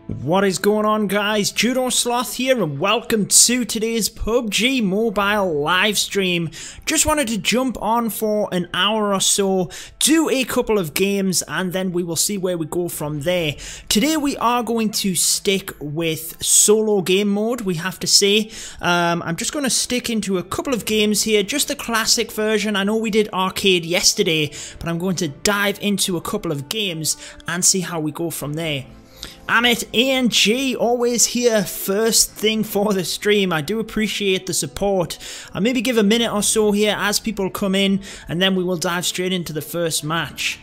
What is going on, guys? Judo Sloth here, and welcome to today's PUBG mobile live stream. Just wanted to jump on for an hour or so, do a couple of games, and then we will see where we go from there. Today we are going to stick with solo game mode, we have to say. I'm just going to stick into a couple of games here, just the classic version. I know we did arcade yesterday, but I'm going to dive into a couple of games and see how we go from there. I'm at ANG, always here first thing for the stream. I do appreciate the support. I'll maybe give a minute or so here as people come in, and then we will dive straight into the first match.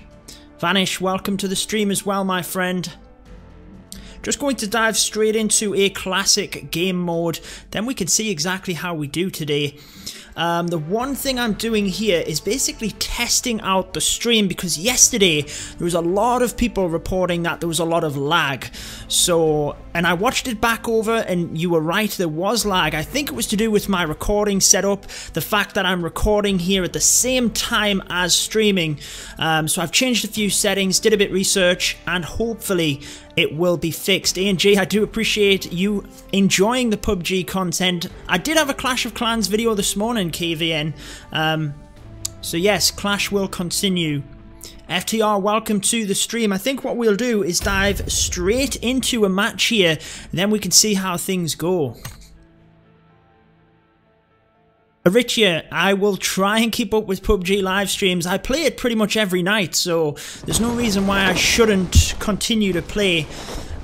Vanish, welcome to the stream as well, my friend. Just going to dive straight into a classic game mode, then we can see exactly how we do today. The one thing I'm doing here is basically testing out the stream, because yesterday there was a lot of people reporting that there was a lot of lag. And I watched it back over, and you were right, there was lag. I think it was to do with my recording setup, the fact that I'm recording here at the same time as streaming. So I've changed a few settings, did a bit of research, and hopefully it will be fixed. A&J, I do appreciate you enjoying the PUBG content. I did have a Clash of Clans video this morning, KVN. So yes, Clash will continue. FTR, welcome to the stream. I think what we'll do is dive straight into a match here, and then we can see how things go. Arichia, I will try and keep up with PUBG live streams. I play it pretty much every night, so there's no reason why I shouldn't continue to play.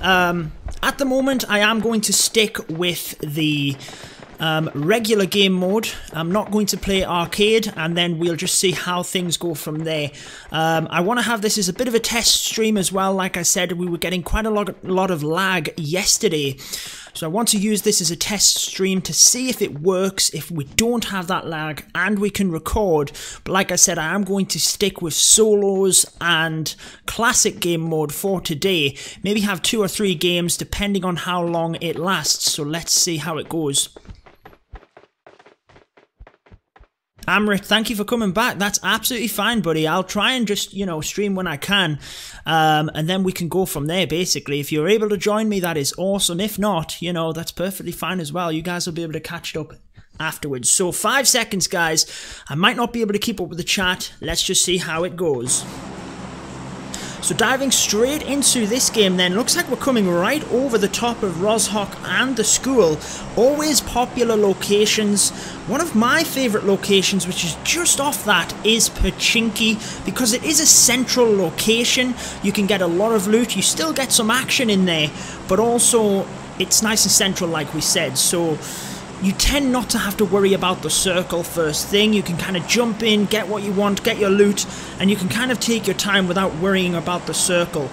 At the moment, I am going to stick with the regular game mode. I'm not going to play arcade, and then we'll just see how things go from there. I want to have this as a bit of a test stream as well. Like I said, we were getting quite a lot of lag yesterday. So I want to use this as a test stream to see if it works, if we don't have that lag, and we can record. But like I said, I am going to stick with solos and classic game mode for today. Maybe have 2 or 3 games depending on how long it lasts. So let's see how it goes. Amrit, thank you for coming back. That's absolutely fine, buddy. I'll try and just, stream when I can. And then we can go from there, basically. If you're able to join me, that is awesome. If not, that's perfectly fine as well. You guys will be able to catch it up afterwards. So 5 seconds, guys. I might not be able to keep up with the chat. Let's just see how it goes. So diving straight into this game then, looks like we're coming right over the top of Rozhok and the school. Always popular locations. One of my favourite locations, which is just off that, is Pachinki, because it is a central location. You can get a lot of loot, you still get some action in there, but also it's nice and central like we said, so you tend not to have to worry about the circle first thing. You can kind of jump in, get what you want, get your loot, and you can kind of take your time without worrying about the circle.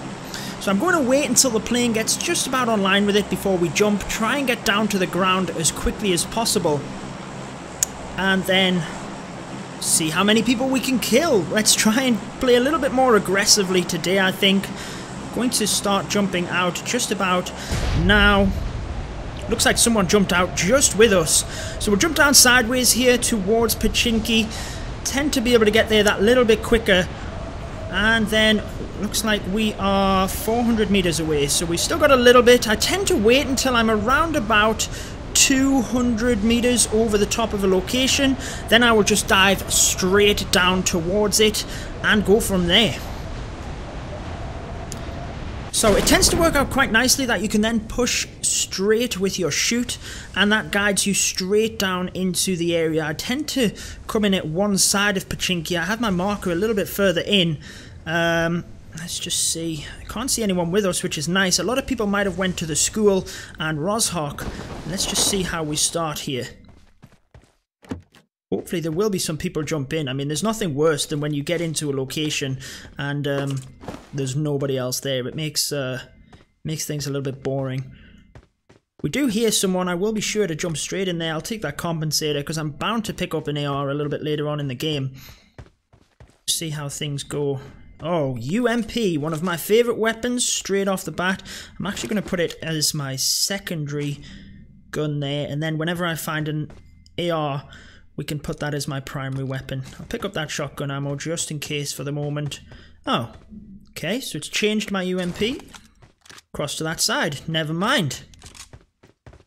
So I'm going to wait until the plane gets just about online with it before we jump, try and get down to the ground as quickly as possible, and then see how many people we can kill. Let's try and play a little bit more aggressively today, I think. I'm going to start jumping out just about now. Looks like someone jumped out just with us. So we'll jump down sideways here towards Pachinki. Tend to be able to get there that little bit quicker. And then looks like we are 400 meters away. So we've still got a little bit. I tend to wait until I'm around about 200 meters over the top of a location. Then I will just dive straight down towards it and go from there. So it tends to work out quite nicely that you can then push straight with your shoot, and that guides you straight down into the area. I tend to come in at one side of Pachinki. I have my marker a little bit further in. Let's just see. I can't see anyone with us, which is nice. A lot of people might have went to the school and Rozhok. Let's just see how we start here. Hopefully there will be some people jump in. I mean, there's nothing worse than when you get into a location and there's nobody else there. It makes things a little bit boring. We do hear someone. I will be sure to jump straight in there. I'll take that compensator because I'm bound to pick up an AR a little bit later on in the game. See how things go. Oh, UMP, one of my favourite weapons straight off the bat. I'm actually going to put it as my secondary gun there, and then whenever I find an AR, we can put that as my primary weapon. I'll pick up that shotgun ammo just in case for the moment. Oh, okay, so it's changed my UMP. Cross to that side. Never mind.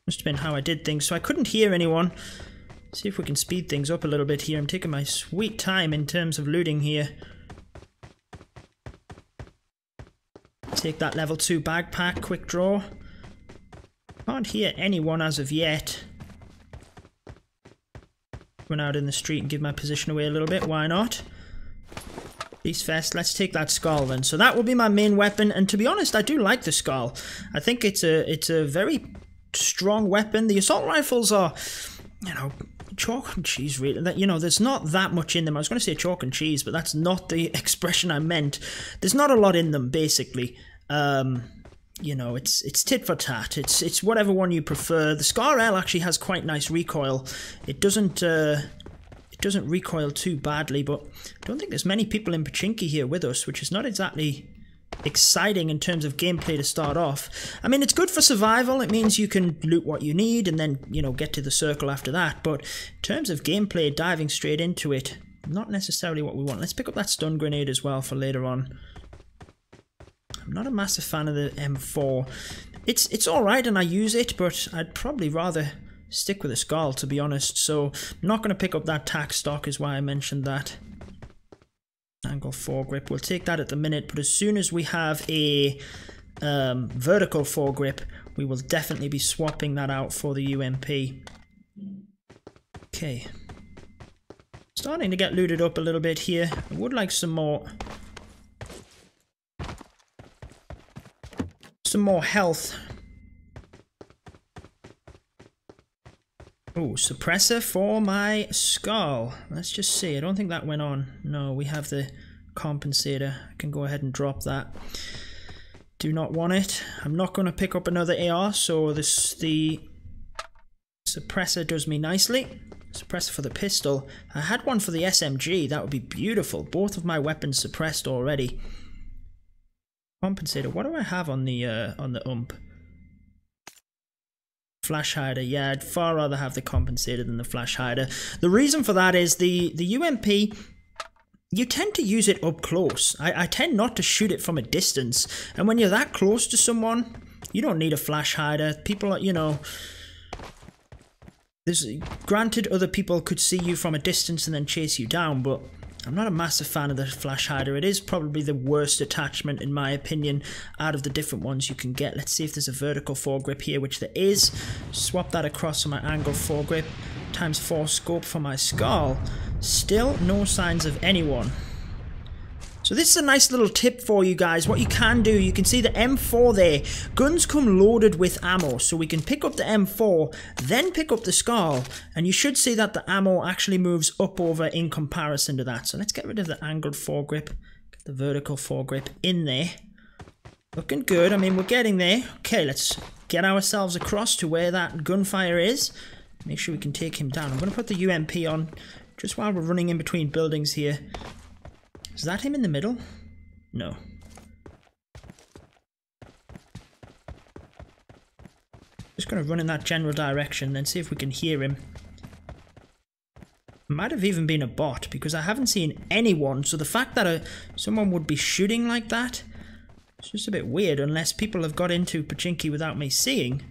Must have been how I did things, so I couldn't hear anyone. See if we can speed things up a little bit here. I'm taking my sweet time in terms of looting here. Take that level 2 backpack, quick draw. Can't hear anyone as of yet. Run out in the street and give my position away a little bit, why not? Beast Fest, let's take that skull then. So that will be my main weapon, and to be honest, I do like the skull. I think it's a very strong weapon. The assault rifles are, you know, chalk and cheese really. That, you know, there's not that much in them. I was going to say chalk and cheese, but that's not the expression I meant. There's not a lot in them, basically. You know, it's tit for tat. It's whatever one you prefer. The Scar L actually has quite nice recoil. It doesn't recoil too badly, but I don't think there's many people in Pachinki here with us, which is not exactly exciting in terms of gameplay to start off. I mean, it's good for survival. It means you can loot what you need and then, you know, get to the circle after that. But in terms of gameplay, diving straight into it, not necessarily what we want. Let's pick up that stun grenade as well for later on. I'm not a massive fan of the M4. It's alright and I use it, but I'd probably rather stick with a skull, to be honest. So I'm not going to pick up that tack stock, is why I mentioned that. Angle foregrip, we'll take that at the minute, but as soon as we have a vertical foregrip, we will definitely be swapping that out for the UMP. Okay. Starting to get looted up a little bit here. I would like some more health. Oh, suppressor for my skull. Let's just see. I don't think that went on. No, we have the compensator. I can go ahead and drop that. Do not want it. I'm not going to pick up another AR, so the suppressor does me nicely. Suppressor for the pistol. I had one for the SMG. That would be beautiful. Both of my weapons suppressed already. Compensator. What do I have on the ump? Flash hider. Yeah, I'd far rather have the compensator than the flash hider. The reason for that is the UMP, you tend to use it up close. I tend not to shoot it from a distance. And when you're that close to someone, you don't need a flash hider. People, you know, granted other people could see you from a distance and then chase you down, but I'm not a massive fan of the flash hider. It is probably the worst attachment, in my opinion, out of the different ones you can get. Let's see if there's a vertical foregrip here, which there is. Swap that across to my angle foregrip. ×4 scope for my skull. Still no signs of anyone. So this is a nice little tip for you guys. What you can do, you can see the M4 there. Guns come loaded with ammo, so we can pick up the M4, then pick up the skull, and you should see that the ammo actually moves up over in comparison to that. So let's get rid of the angled foregrip, get the vertical foregrip in there. Looking good. I mean, we're getting there. Okay, let's get ourselves across to where that gunfire is. Make sure we can take him down. I'm going to put the UMP on just while we're running in between buildings here. Is that him in the middle? No. Just going to run in that general direction and see if we can hear him. Might have even been a bot because I haven't seen anyone. So the fact that someone would be shooting like that, it's just a bit weird unless people have got into Pachinki without me seeing.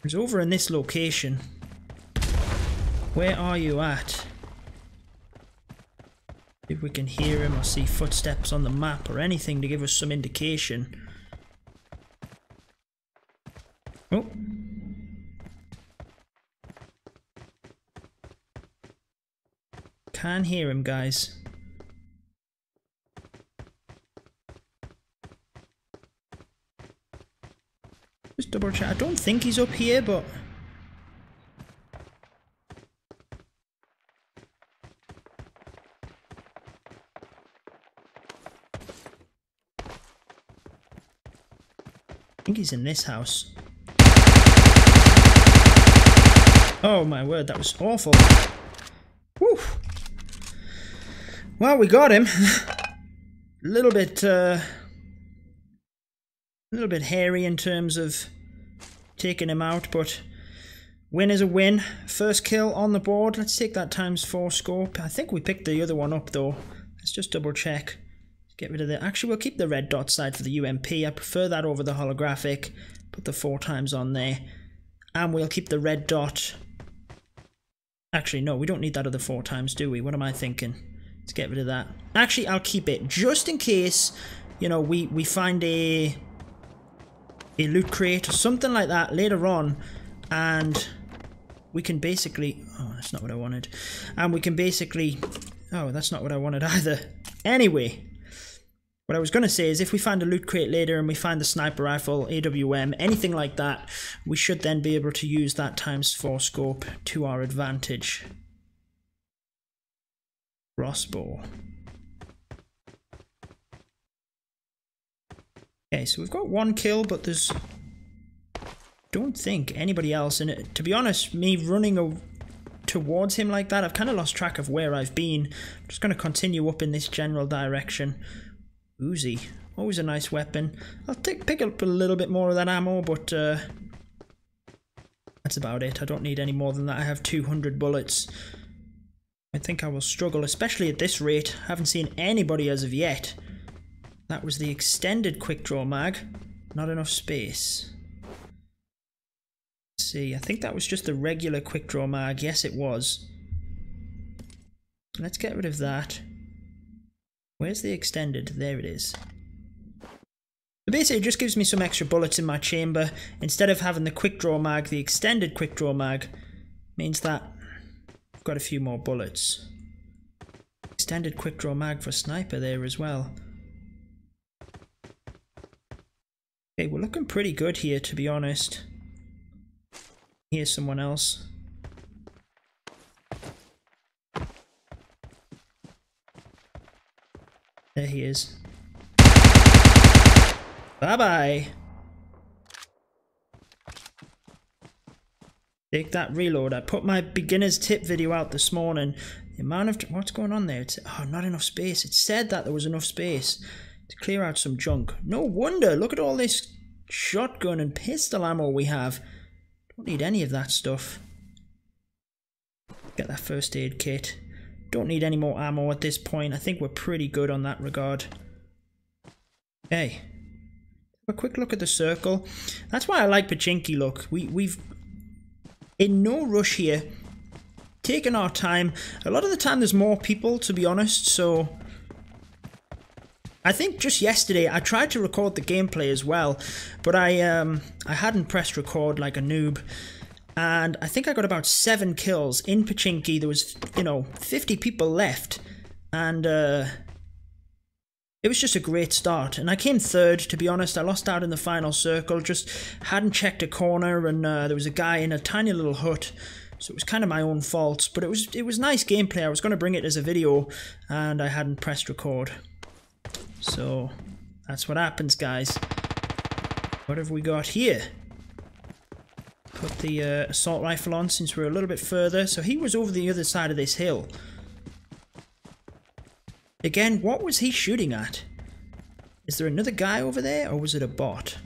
He's over in this location. Where are you at? If we can hear him or see footsteps on the map or anything to give us some indication. Oh. Can hear him, guys. Just double check. I don't think he's up here, but I think he's in this house. Oh my word, that was awful. Whew. Well, we got him. a little bit hairy in terms of taking him out, but win is a win. First kill on the board. Let's take that ×4 scope. I think we picked the other one up though. Let's just double check. Get rid of the... Actually, we'll keep the red dot side for the UMP. I prefer that over the holographic. Put the 4 times on there. And we'll keep the red dot... Actually, no, we don't need that other 4 times, do we? What am I thinking? Let's get rid of that. Actually, I'll keep it just in case, you know, we find a loot crate or something like that later on, and we can basically... Oh, that's not what I wanted. And we can basically... Oh, that's not what I wanted either. Anyway, what I was going to say is if we find a loot crate later and we find the sniper rifle, AWM, anything like that, we should then be able to use that ×4 scope to our advantage. Crossbow. Okay, so we've got 1 kill, but there's... don't think anybody else in it. To be honest, me running towards him like that, I've kind of lost track of where I've been. I'm just going to continue up in this general direction. Uzi, always a nice weapon. I'll pick up a little bit more of that ammo, but that's about it. I don't need any more than that. I have 200 bullets. I think I will struggle, especially at this rate. I haven't seen anybody as of yet. That was the extended quick draw mag. Not enough space. Let's see, I think that was just the regular quick draw mag. Yes, it was. Let's get rid of that. Where's the extended? There it is. So basically it just gives me some extra bullets in my chamber. Instead of having the quick draw mag, the extended quick draw mag means that I've got a few more bullets. Extended quick draw mag for sniper there as well. Okay, we're looking pretty good here, to be honest. Here's someone else. There he is. Bye-bye. Take that, reload. I put my beginner's tip video out this morning. The amount of... What's going on there? Oh, not enough space. It said that there was enough space to clear out some junk. No wonder. Look at all this shotgun and pistol ammo we have. Don't need any of that stuff. Get that first aid kit. Don't need any more ammo at this point. I think we're pretty good on that regard. Okay. Have a quick look at the circle. That's why I like Pachinki look. We've in no rush here. Taking our time. A lot of the time there's more people, to be honest, so I think just yesterday I tried to record the gameplay as well, but I hadn't pressed record like a noob. And I think I got about 7 kills in Pachinki. There was, you know, 50 people left. And it was just a great start. And I came third, to be honest. I lost out in the final circle. Just hadn't checked a corner. And there was a guy in a tiny little hut. So it was kind of my own fault. But it was nice gameplay. I was going to bring it as a video. And I hadn't pressed record. So that's what happens, guys. What have we got here? Put the assault rifle on since we're a little bit further. So he was over the other side of this hill. Again, what was he shooting at? Is there another guy over there, or was it a bot?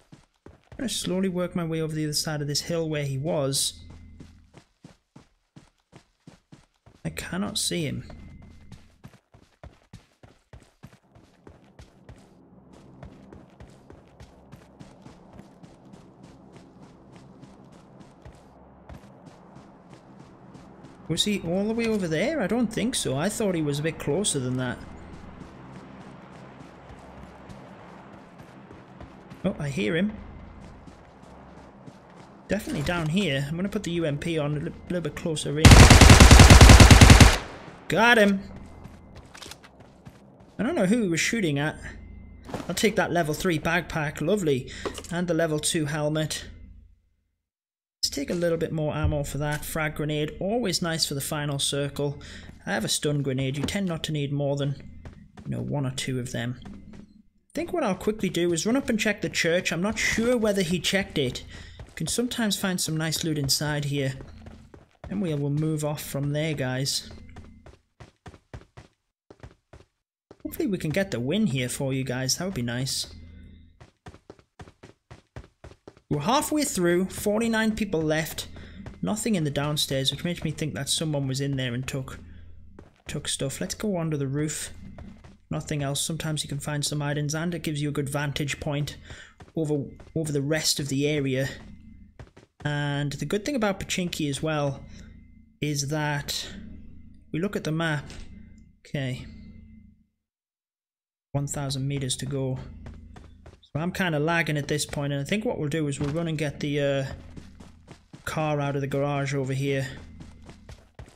I'm going to slowly work my way over the other side of this hill where he was. I cannot see him. Was he all the way over there? I don't think so. I thought he was a bit closer than that. Oh, I hear him. Definitely down here. I'm going to put the UMP on a little bit closer range. Got him! I don't know who he was shooting at. I'll take that level 3 backpack. Lovely. And the level 2 helmet. Let's take a little bit more ammo for that. Frag grenade, always nice for the final circle. I have a stun grenade. You tend not to need more than, you know, 1 or 2 of them. I think what I'll quickly do is run up and check the church. I'm not sure whether he checked it. You can sometimes find some nice loot inside here. And we will move off from there, guys. Hopefully we can get the win here for you guys. That would be nice. We're halfway through, 49 people left, nothing in the downstairs, which makes me think that someone was in there and took stuff. Let's go onto the roof. Nothing else. Sometimes you can find some items and it gives you a good vantage point over the rest of the area. And the good thing about Pachinki as well is that we look at the map. Okay. 1,000 meters to go. So I'm kind of lagging at this point, and I think what we'll do is we'll run and get the car out of the garage over here.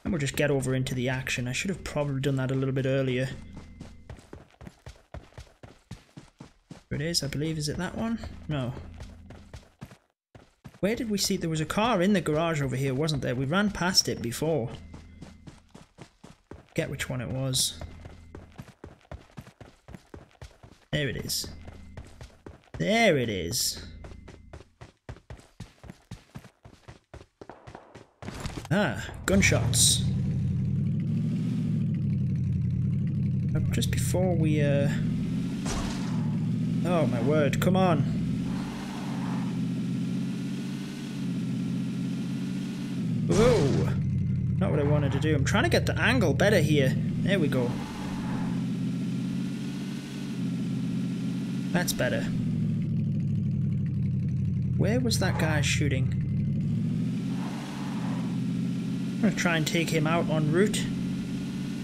And we'll just get over into the action. I should have probably done that a little bit earlier. There it is, I believe. Is it that one? No. Where did we see? There was a car in the garage over here, wasn't there? We ran past it before. Forget which one it was. There it is. There it is. Ah, gunshots. Just before we, oh my word, come on. Whoa! Not what I wanted to do. I'm trying to get the angle better here. There we go. That's better. Where was that guy shooting? I'm going to try and take him out en route,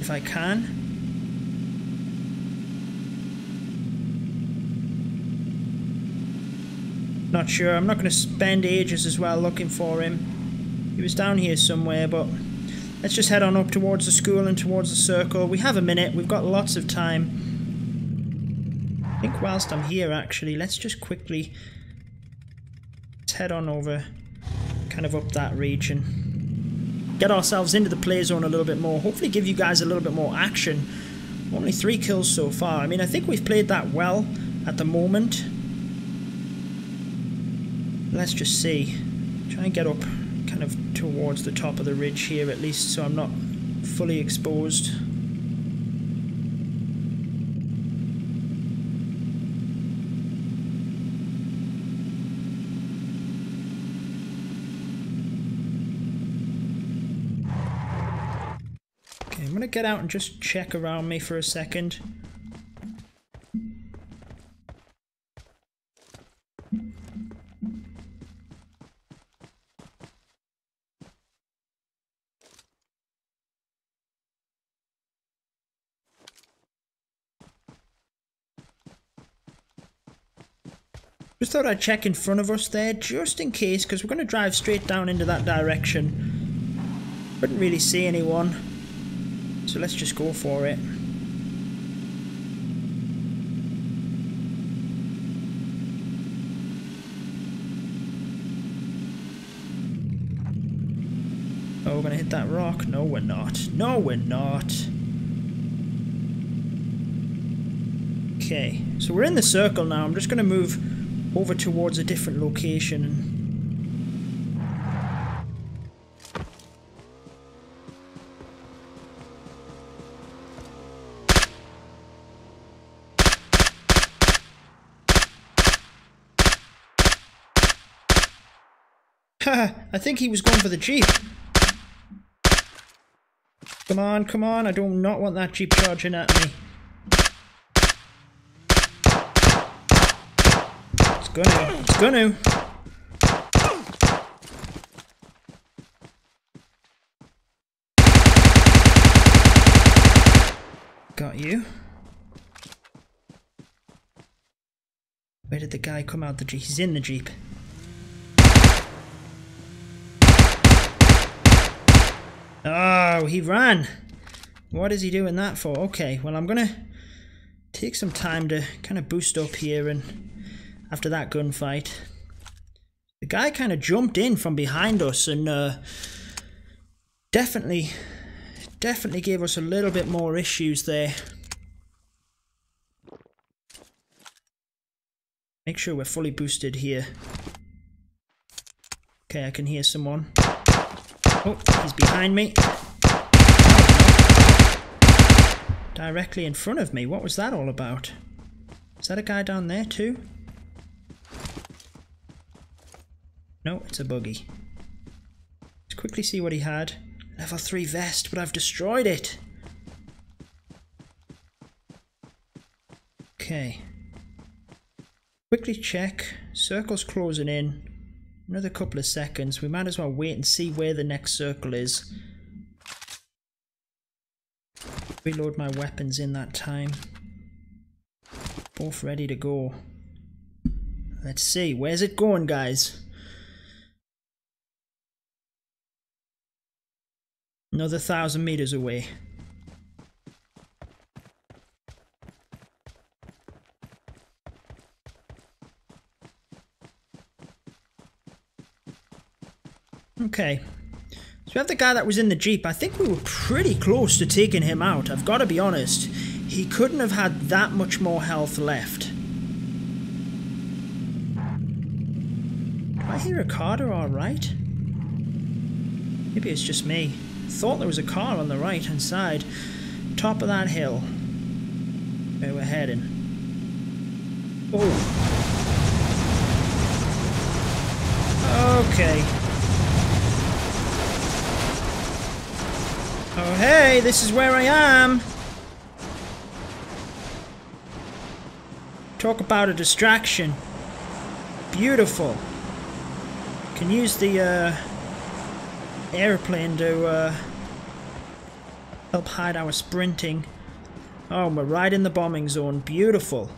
if I can. Not sure. I'm not going to spend ages as well looking for him. He was down here somewhere, but let's just head on up towards the school and towards the circle. We have a minute. We've got lots of time. I think whilst I'm here, actually, let's just quickly head on over, kind of up that region. Get ourselves into the play zone a little bit more. Hopefully give you guys a little bit more action. Only 3 kills so far. I mean, I think we've played that well at the moment. Let's just see. Try and get up kind of towards the top of the ridge here at least, so I'm not fully exposed. Okay, I'm gonna get out and just check around me for a second. Just thought I'd check in front of us there, just in case, because we're going to drive straight down into that direction. Couldn't really see anyone, so let's just go for it. Oh, we're going to hit that rock? No, we're not. No, we're not. Okay, so we're in the circle now. I'm just going to move over towards a different location. Haha, I think he was going for the Jeep. Come on, come on, I do not want that Jeep charging at me. It's gonna. Got you. Where did the guy come out the Jeep? He's in the Jeep. Oh, he ran. What is he doing that for? Okay, well, I'm gonna take some time to kind of boost up here, and after that gunfight, the guy kind of jumped in from behind us and definitely gave us a little bit more issues there. Make sure we're fully boosted here. Okay, I can hear someone. Oh, he's behind me. Directly in front of me. What was that all about? Is that a guy down there too? No, it's a buggy. Let's quickly see what he had. Level 3 vest, but I've destroyed it. Okay. Quickly check. Circle's closing in. Another couple of seconds. We might as well wait and see where the next circle is. Reload my weapons in that time. Both ready to go. Let's see. Where's it going, guys? Another 1,000 meters away. Okay. So we have the guy that was in the Jeep. I think we were pretty close to taking him out. I've got to be honest. He couldn't have had that much more health left. Do I hear a car to our right? Maybe it's just me. Thought there was a car on the right hand side. Top of that hill. Where we're heading. Oh. Okay. Oh hey, this is where I am! Talk about a distraction. Beautiful. Can use the airplane to help hide our sprinting. Oh, we're right in the bombing zone. Beautiful.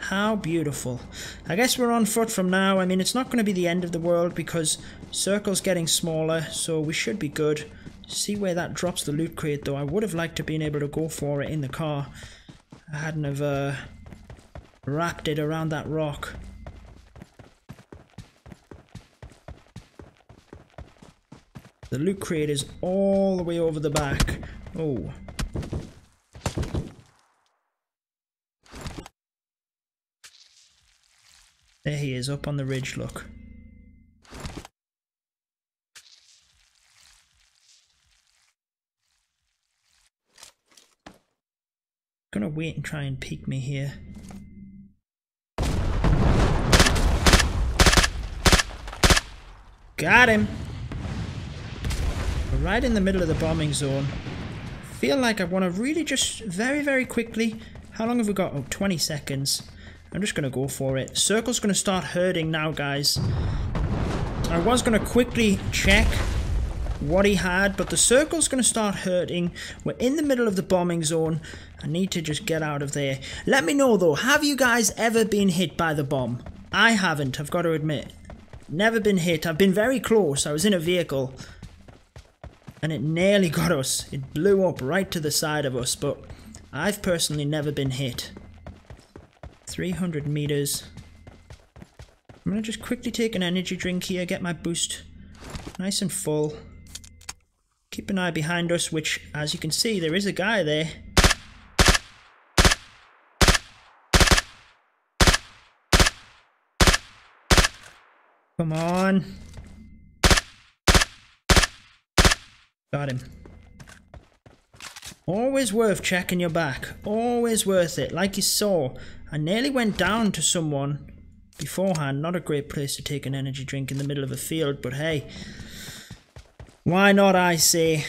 How beautiful. I guess we're on foot from now. I mean, it's not going to be the end of the world because circle's getting smaller, so we should be good. See where that drops the loot crate though. I would have liked to been able to go for it in the car. I hadn't have wrapped it around that rock. The loot crate is all the way over the back. Oh. There he is up on the ridge, look. Gonna wait and try and peek me here. Got him! We're right in the middle of the bombing zone. Feel like I want to really just very quickly. How long have we got? Oh, 20 seconds. I'm just gonna go for it. Circle's gonna start hurting now, guys. I was gonna quickly check what he had, but the circle's going to start hurting. We're in the middle of the bombing zone. I need to just get out of there. Let me know though, have you guys ever been hit by the bomb? I haven't, I've got to admit. Never been hit. I've been very close. I was in a vehicle and it nearly got us. It blew up right to the side of us, but I've personally never been hit. 300 meters. I'm going to just quickly take an energy drink here, get my boost nice and full. Keep an eye behind us, which, as you can see, there is a guy there. Come on. Got him. Always worth checking your back. Always worth it. Like you saw, I nearly went down to someone beforehand. Not a great place to take an energy drink in the middle of a field, but hey. Why not, I say.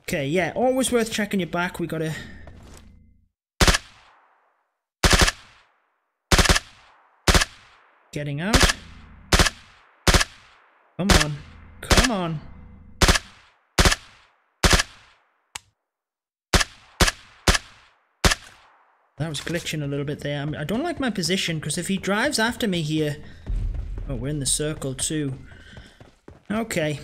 Okay, yeah, always worth checking your back. We gotta... Getting out. Come on. Come on. That was glitching a little bit there. I don't like my position, because if he drives after me here... Oh, we're in the circle too. Okay.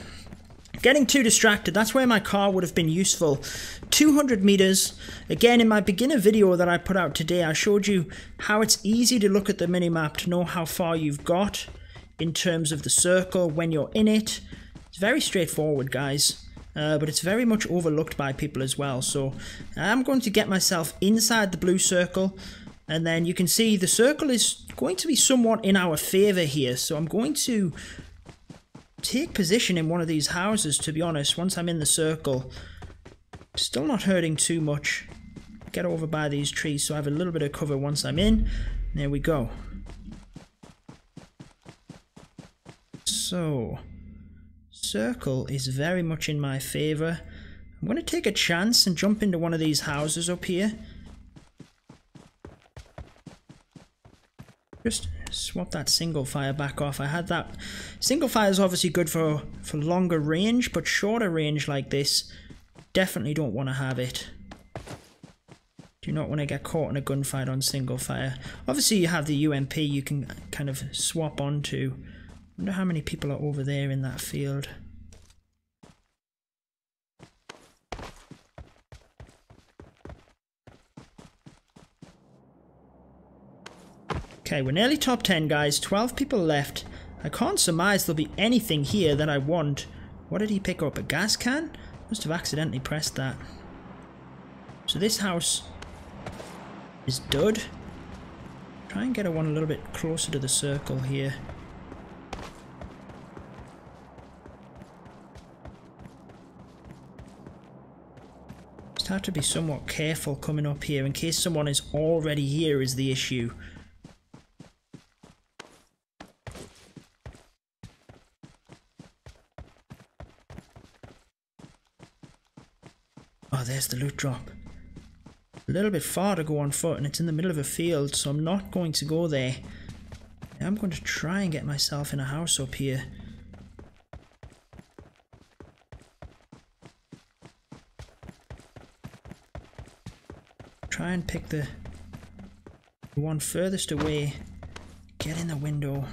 Getting too distracted. That's where my car would have been useful. 200 meters. Again, in my beginner video that I put out today, I showed you how it's easy to look at the minimap to know how far you've got in terms of the circle when you're in it. It's very straightforward, guys. But it's very much overlooked by people as well. So I'm going to get myself inside the blue circle. And then you can see the circle is going to be somewhat in our favor here. So I'm going to take position in one of these houses, to be honest, once I'm in the circle. Still not hurting too much. Get over by these trees so I have a little bit of cover once I'm in. There we go. So, circle is very much in my favor. I'm going to take a chance and jump into one of these houses up here. Just swap that single fire back off. I had that. Single fire is obviously good for longer range, but shorter range like this, definitely don't want to have it. Do not want to get caught in a gunfight on single fire. Obviously you have the UMP you can kind of swap onto. Wonder how many people are over there in that field. Okay, we're nearly top 10, guys. 12 people left. I can't surmise there'll be anything here that I want. What did he pick up? A gas can? Must have accidentally pressed that. So this house is dud. Try and get one a little bit closer to the circle here. Just have to be somewhat careful coming up here in case someone is already here is the issue. Oh, there's the loot drop. A little bit far to go on foot and it's in the middle of a field, so I'm not going to go there. I'm going to try and get myself in a house up here. Try and pick the one furthest away. Get in the window.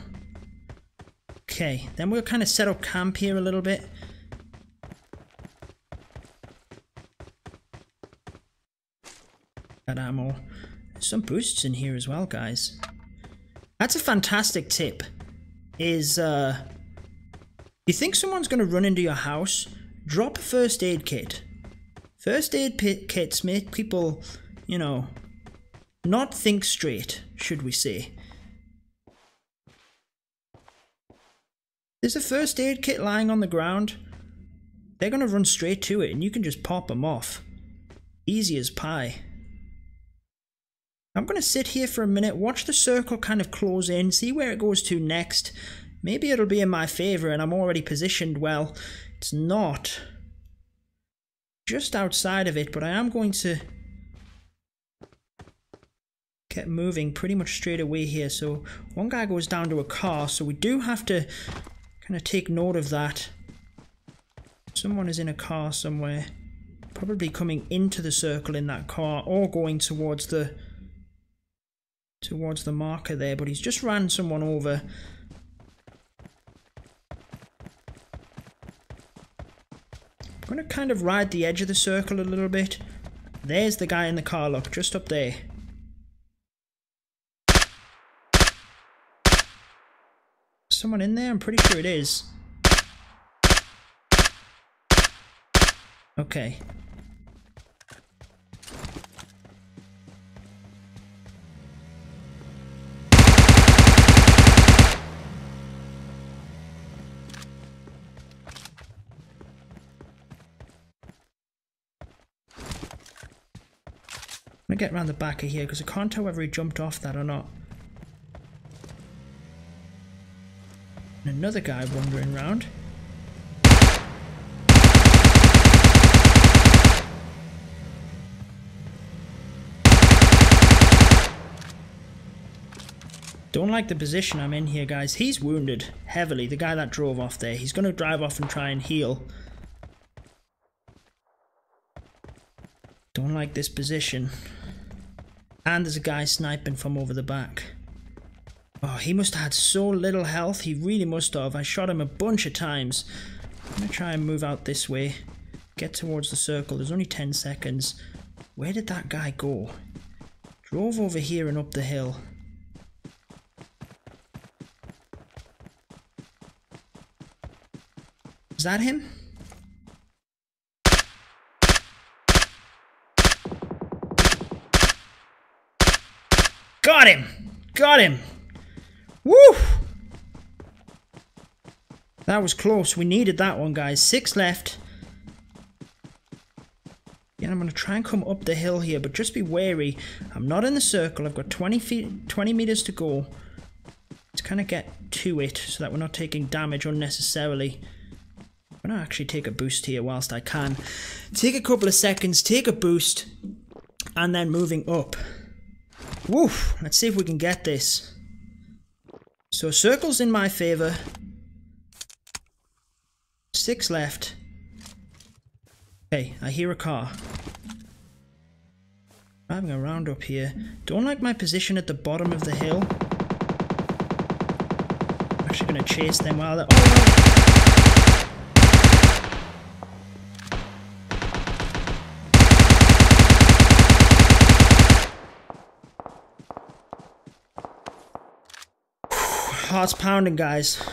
Okay, then we'll kind of set up camp here a little bit. Ammo. There's some boosts in here as well, guys. That's a fantastic tip. Is you think someone's going to run into your house, drop a first aid kit. First aid kits make people, you know, not think straight, should we say. There's a first aid kit lying on the ground. They're going to run straight to it and you can just pop them off. Easy as pie. I'm going to sit here for a minute, watch the circle kind of close in, see where it goes to next. Maybe it'll be in my favour and I'm already positioned well. It's not. Just outside of it, but I am going to get moving pretty much straight away here. So one guy goes down to a car, so we do have to kind of take note of that. Someone is in a car somewhere. Probably coming into the circle in that car or going towards the marker there, but he's just ran someone over. I'm going to kind of ride the edge of the circle a little bit. There's the guy in the car, look, just up there. Someone in there? I'm pretty sure it is. Okay. I'm gonna get around the back of here because I can't tell whether he jumped off that or not. And another guy wandering around. Don't like the position I'm in here, guys. He's wounded heavily, the guy that drove off there. He's going to drive off and try and heal. Don't like this position. And there's a guy sniping from over the back. Oh, he must have had so little health. He really must have. I shot him a bunch of times. I'm going to try and move out this way. Get towards the circle. There's only 10 seconds. Where did that guy go? Drove over here and up the hill. Is that him? Got him! Got him! Woo! That was close. We needed that one, guys. 6 left. Yeah, I'm going to try and come up the hill here, but just be wary. I'm not in the circle. I've got 20 meters to go. Let's kind of get to it so that we're not taking damage unnecessarily. I'm going to actually take a boost here whilst I can. Take a couple of seconds, take a boost, and then moving up. Woof! Let's see if we can get this. So circle's in my favour. 6 left. Okay, I hear a car. Driving around up here. Don't like my position at the bottom of the hill. I'm actually going to chase them while they're... Oh! Heart's pounding, guys.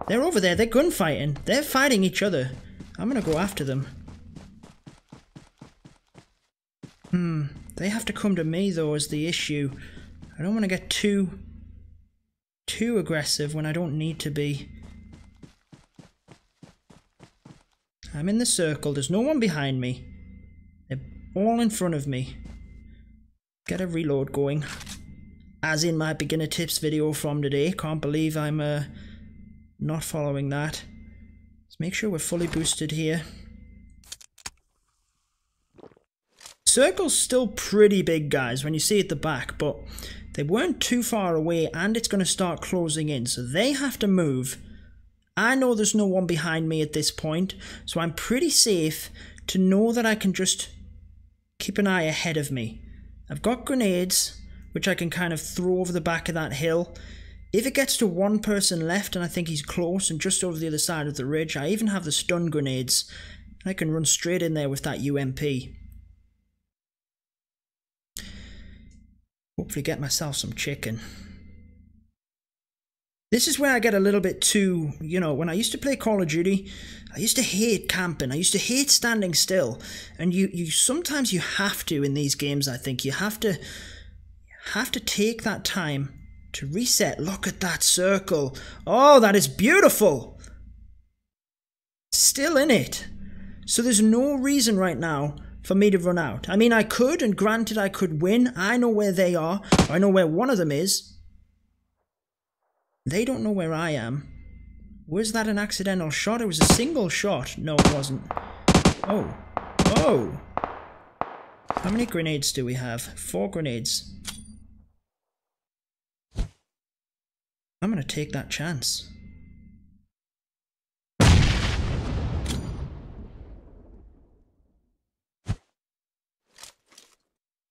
They're over there. They're gunfighting. They're fighting each other. I'm going to go after them. They have to come to me, though, is the issue. I don't want to get too aggressive when I don't need to be. I'm in the circle. There's no one behind me. They're all in front of me. Get a reload going. As in my beginner tips video from today. Can't believe I'm not following that. Let's make sure we're fully boosted here. Circle's still pretty big, guys, when you see at the back, but they weren't too far away and it's going to start closing in, so they have to move. I know there's no one behind me at this point, so I'm pretty safe to know that I can just keep an eye ahead of me. I've got grenades, which I can kind of throw over the back of that hill. If it gets to one person left and I think he's close and just over the other side of the ridge, I even have the stun grenades. And I can run straight in there with that UMP. Hopefully get myself some chicken. This is where I get a little bit too, you know, when I used to play Call of Duty, I used to hate camping. I used to hate standing still. And sometimes you have to in these games, I think. You have to take that time to reset. Look at that circle. Oh, that is beautiful. Still in it. So there's no reason right now for me to run out. I mean, I could, and granted I could win. I know where they are. I know where one of them is. They don't know where I am. Was that an accidental shot? It was a single shot. No, it wasn't. Oh. Oh. How many grenades do we have? 4 grenades. I'm going to take that chance.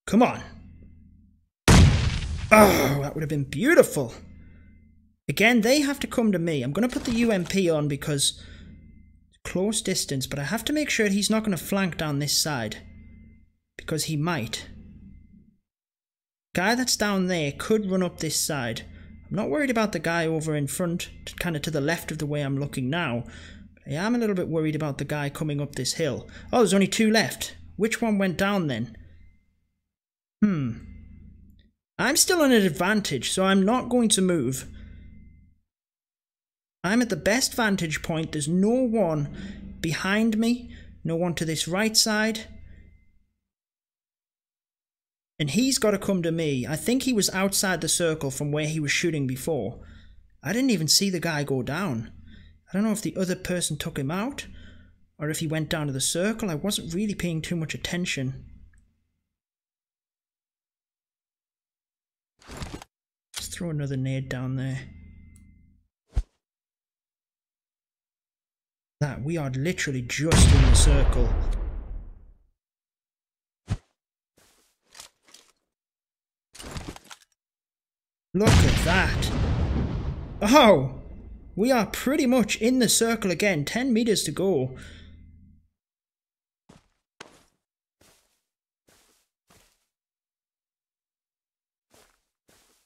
Come on. Oh, that would have been beautiful. Again, they have to come to me. I'm going to put the UMP on because it's close distance, but I have to make sure he's not going to flank down this side. Because he might. Guy that's down there could run up this side. I'm not worried about the guy over in front, kind of to the left of the way I'm looking now. But I am a little bit worried about the guy coming up this hill. Oh, there's only 2 left. Which one went down then? I'm still in an advantage, so I'm not going to move. I'm at the best vantage point. There's no one behind me. No one to this right side. And he's got to come to me. I think he was outside the circle from where he was shooting before. I didn't even see the guy go down. I don't know if the other person took him out or if he went down to the circle. I wasn't really paying too much attention. Let's throw another nade down there. That we are literally just in the circle. Look at that. Oh, we are pretty much in the circle again. 10 meters to go.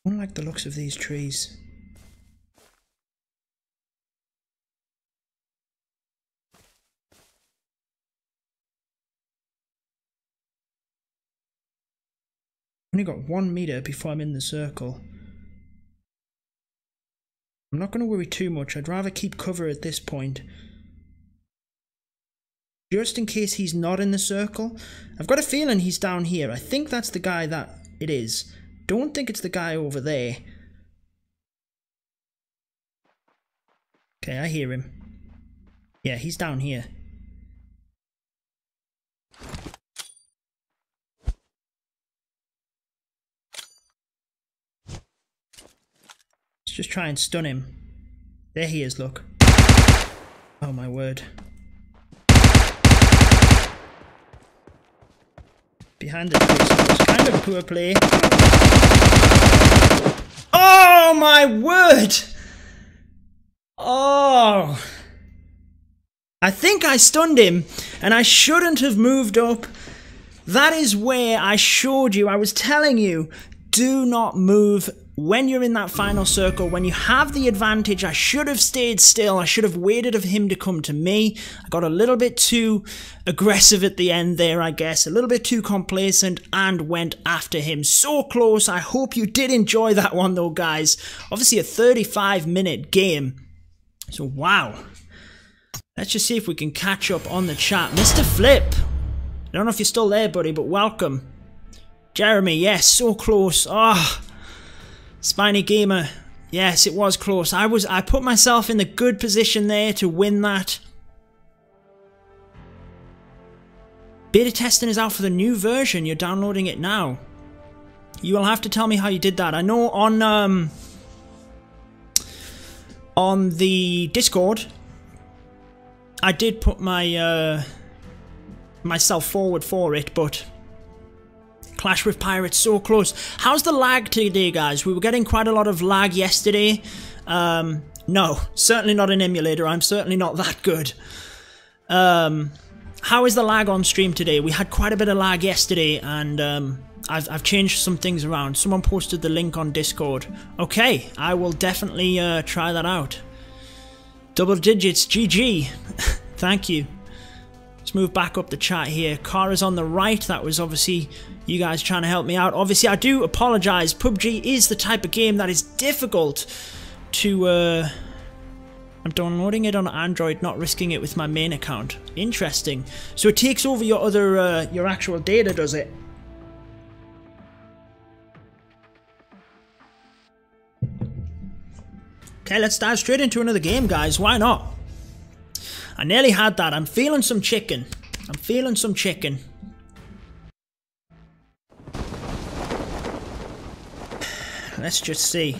I don't like the looks of these trees. Only got 1 meter before I'm in the circle. I'm not going to worry too much. I'd rather keep cover at this point. Just in case he's not in the circle. I've got a feeling he's down here. I think that's the guy that it is. Don't think it's the guy over there. Okay, I hear him. Yeah, he's down here. Let's just try and stun him. There he is, look. Oh my word. Behind the trees. It's kind of poor play. Oh my word! Oh! I think I stunned him, and I shouldn't have moved up. That is where I showed you, I was telling you, do not move when you're in that final circle. When you have the advantage, I should have stayed still. I should have waited for him to come to me. I got a little bit too aggressive at the end there, I guess. A little bit too complacent and went after him. So close. I hope you did enjoy that one though, guys. Obviously a 35-minute game. So, wow. Let's just see if we can catch up on the chat. Mr. Flip. I don't know if you're still there, buddy, but welcome. Jeremy, yes, so close. Oh, Spiny Gamer. Yes, it was close. I put myself in the good position there to win that. Beta testing is out for the new version. You're downloading it now. You will have to tell me how you did that. I know on the Discord, I did put my myself forward for it, but Clash with Pirates, so close. How's the lag today, guys? We were getting quite a lot of lag yesterday. No, certainly not an emulator. I'm certainly not that good. How is the lag on stream today? We had quite a bit of lag yesterday, and I've changed some things around. Someone posted the link on Discord. Okay, I will definitely try that out. Double digits, GG. Thank you. Let's move back up the chat here. Kara's on the right. That was obviously you guys trying to help me out. Obviously, I do apologise. PUBG is the type of game that is difficult to... I'm downloading it on Android, not risking it with my main account. Interesting. So it takes over your other, your actual data, does it? Okay, let's dive straight into another game, guys. Why not? I nearly had that. I'm feeling some chicken. I'm feeling some chicken. Let's just see.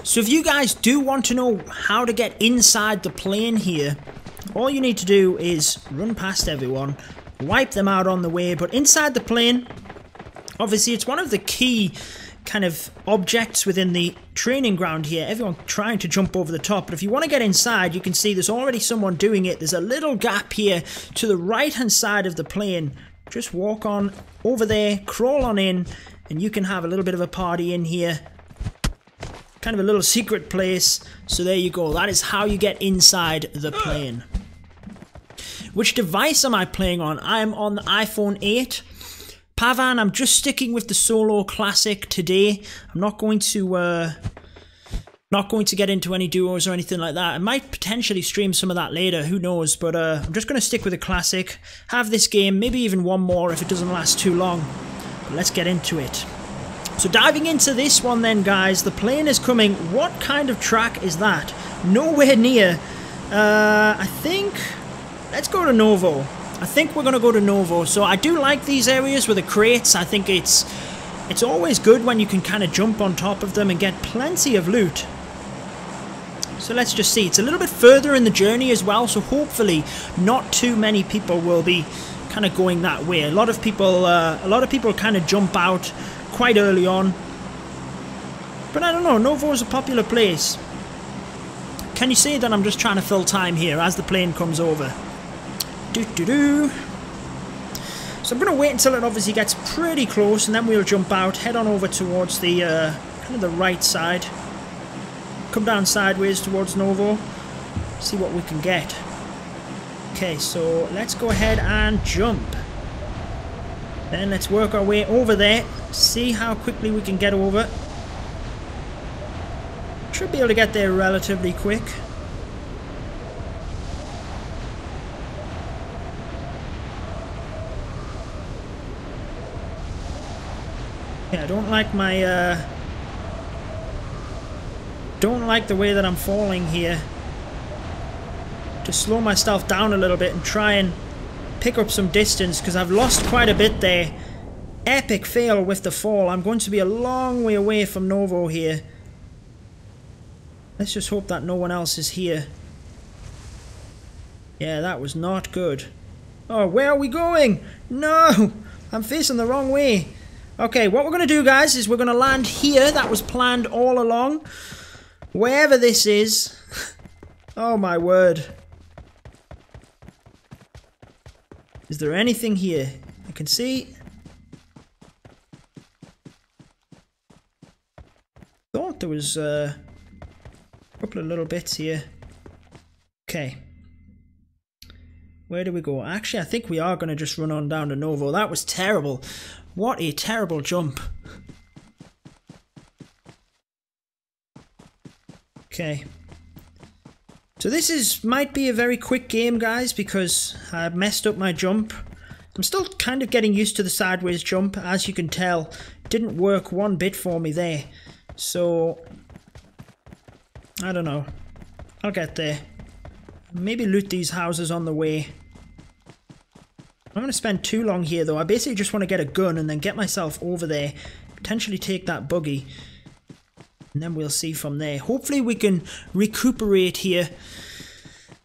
So if you guys do want to know how to get inside the plane here, all you need to do is run past everyone, wipe them out on the way, but inside the plane, obviously it's one of the key kind of objects within the training ground here. Everyone trying to jump over the top, but if you want to get inside, you can see there's already someone doing it. There's a little gap here to the right hand side of the plane. Just walk on over there, crawl on in, and you can have a little bit of a party in here. Kind of a little secret place. So there you go. That is how you get inside the plane. Which device am I playing on? I'm on the iPhone 8. Pavan, I'm just sticking with the solo classic today. I'm not going to get into any duos or anything like that. I might potentially stream some of that later, who knows, but I'm just going to stick with the classic, have this game, maybe even one more if it doesn't last too long. But let's get into it. So diving into this one then, guys, the plane is coming. What kind of track is that? Nowhere near. I think, let's go to Novo. I think we're going to go to Novo. So I do like these areas with the crates. I think it's always good when you can kind of jump on top of them and get plenty of loot. So let's just see. It's a little bit further in the journey as well, so hopefully not too many people will be kind of going that way. A lot of people kind of jump out quite early on. But I don't know, Novo is a popular place. Can you see that I'm just trying to fill time here as the plane comes over? Doo-doo-doo. So I'm going to wait until it obviously gets pretty close, and then we'll jump out, head on over towards the kind of the right side. Come down sideways towards Novo. See what we can get. Okay, so let's go ahead and jump. Then let's work our way over there. See how quickly we can get over. Should be able to get there relatively quick. Yeah, I don't like my don't like the way that I'm falling here. To slow myself down a little bit and try and pick up some distance, because I've lost quite a bit there. Epic fail with the fall. I'm going to be a long way away from Novo here. Let's just hope that no one else is here. Yeah, that was not good. Oh, where are we going? No! I'm facing the wrong way. Okay, what we're going to do, guys, is we're going to land here. That was planned all along. Wherever this is. Oh, my word. Is there anything here? I can see. Thought there was a couple of little bits here. Okay. Where do we go? Actually, I think we are going to just run on down to Novo. That was terrible. What a terrible jump. Okay. So this might be a very quick game, guys, because I messed up my jump. I'm still kind of getting used to the sideways jump. As you can tell, it didn't work one bit for me there. So, I don't know. I'll get there. Maybe loot these houses on the way. I'm going to spend too long here, though. I basically just want to get a gun and then get myself over there. Potentially take that buggy. And then we'll see from there. Hopefully we can recuperate here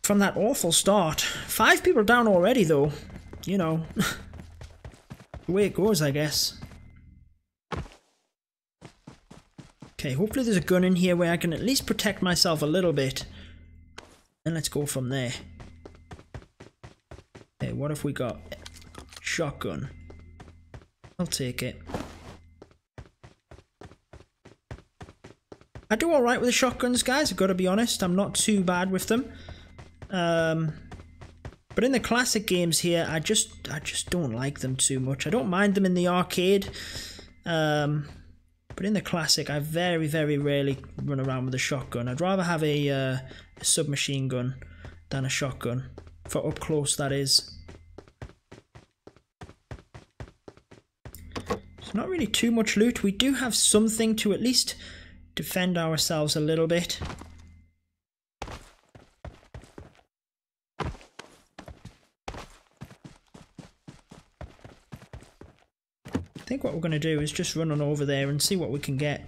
from that awful start. 5 people down already, though. You know. The way it goes, I guess. Okay, hopefully there's a gun in here where I can at least protect myself a little bit. And let's go from there. Okay, what have we got? Shotgun. I'll take it. I do alright with the shotguns, guys, I've got to be honest. I'm not too bad with them. But in the classic games here, I just don't like them too much. I don't mind them in the arcade. But in the classic, I very, very rarely run around with a shotgun. I'd rather have a submachine gun than a shotgun. For up close, that is. It's not really too much loot. We do have something to at least defend ourselves a little bit. I think what we're going to do is just run on over there and see what we can get.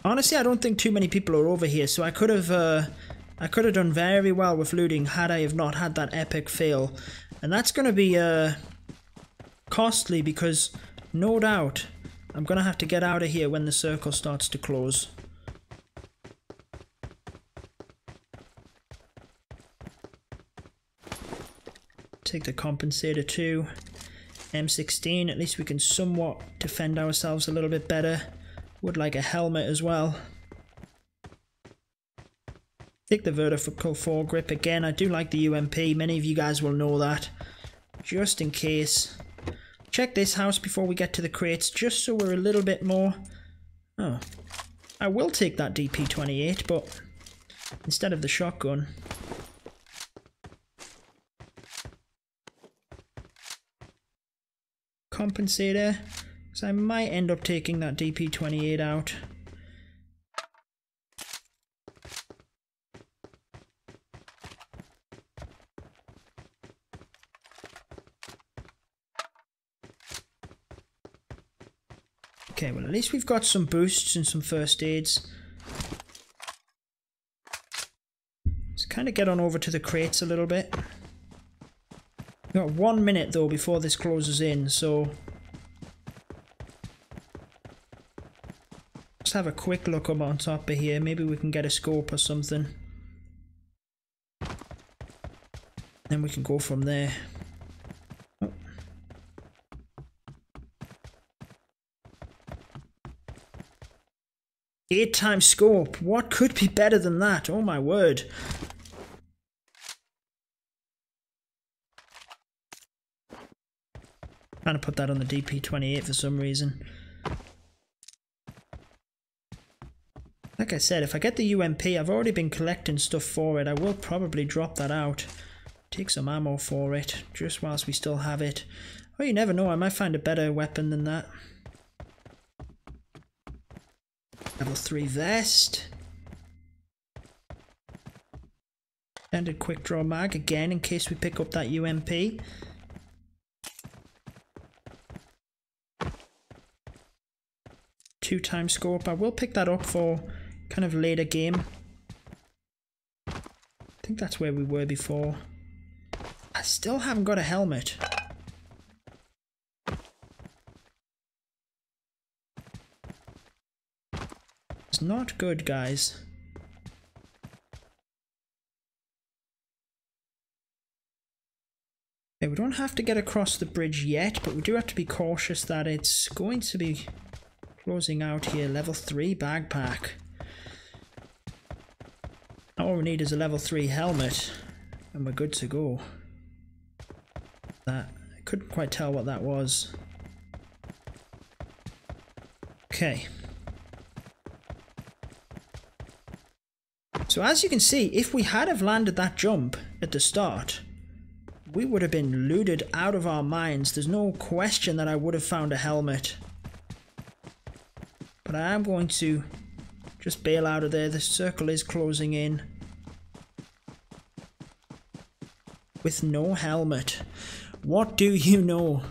Honestly, I don't think too many people are over here, so I could have done very well with looting had I have not had that epic fail. And that's going to be costly because, no doubt, I'm going to have to get out of here when the circle starts to close. Take the compensator too. M16, at least we can somewhat defend ourselves a little bit better. Would like a helmet as well. Take the vertical foregrip again. I do like the UMP. Many of you guys will know that. Just in case. Check this house before we get to the crates, just so we're a little bit more... Oh. I will take that DP28, but instead of the shotgun. Compensator, so I might end up taking that DP28 out. Okay, well at least we've got some boosts and some first aids. Let's kind of get on over to the crates a little bit. We've got 1 minute though before this closes in, so let's have a quick look up on top of here. Maybe we can get a scope or something. Then we can go from there. Oh. 8x scope. What could be better than that? Oh my word. Trying to put that on the DP28 for some reason. Like I said, if I get the UMP, I've already been collecting stuff for it. I will probably drop that out. Take some ammo for it, just whilst we still have it. Oh, you never know, I might find a better weapon than that. Level 3 vest. Extended quick draw mag again in case we pick up that UMP. 2x scope. I will pick that up for kind of later game. I think that's where we were before. I still haven't got a helmet. It's not good, guys. Okay, we don't have to get across the bridge yet, but we do have to be cautious that it's going to be closing out here. Level 3 backpack. All we need is a level 3 helmet, and we're good to go. I couldn't quite tell what that was. Okay. So as you can see, if we had have landed that jump at the start, we would have been looted out of our minds. There's no question that I would have found a helmet. But I am going to just bail out of there. The circle is closing in. With no helmet. What do you know?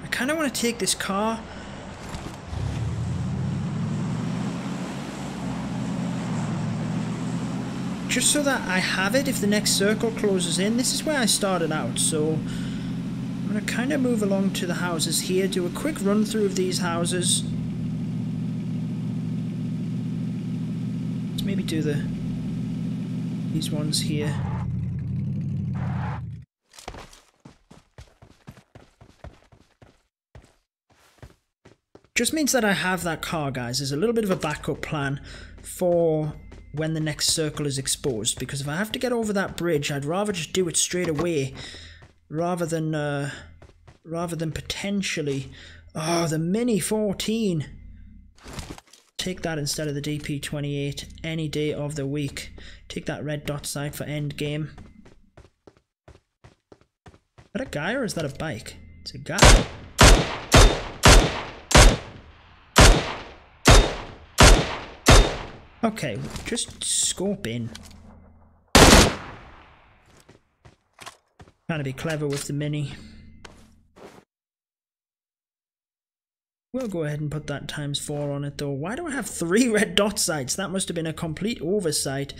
I kind of want to take this car. Just so that I have it if the next circle closes in. This is where I started out, so I'm going to kind of move along to the houses here, do a quick run through of these houses. Let's maybe do these ones here. Just means that I have that car, guys. There's a little bit of a backup plan for when the next circle is exposed, because if I have to get over that bridge, I'd rather just do it straight away rather than potentially... Oh, the Mini 14. Take that instead of the DP28 any day of the week. Take that red dot sight for end game. Is that a guy or is that a bike? It's a guy. Okay, just scope in. Trying to be clever with the Mini. We'll go ahead and put that ×4 on it though. Why do I have 3 red dot sights? That must have been a complete oversight.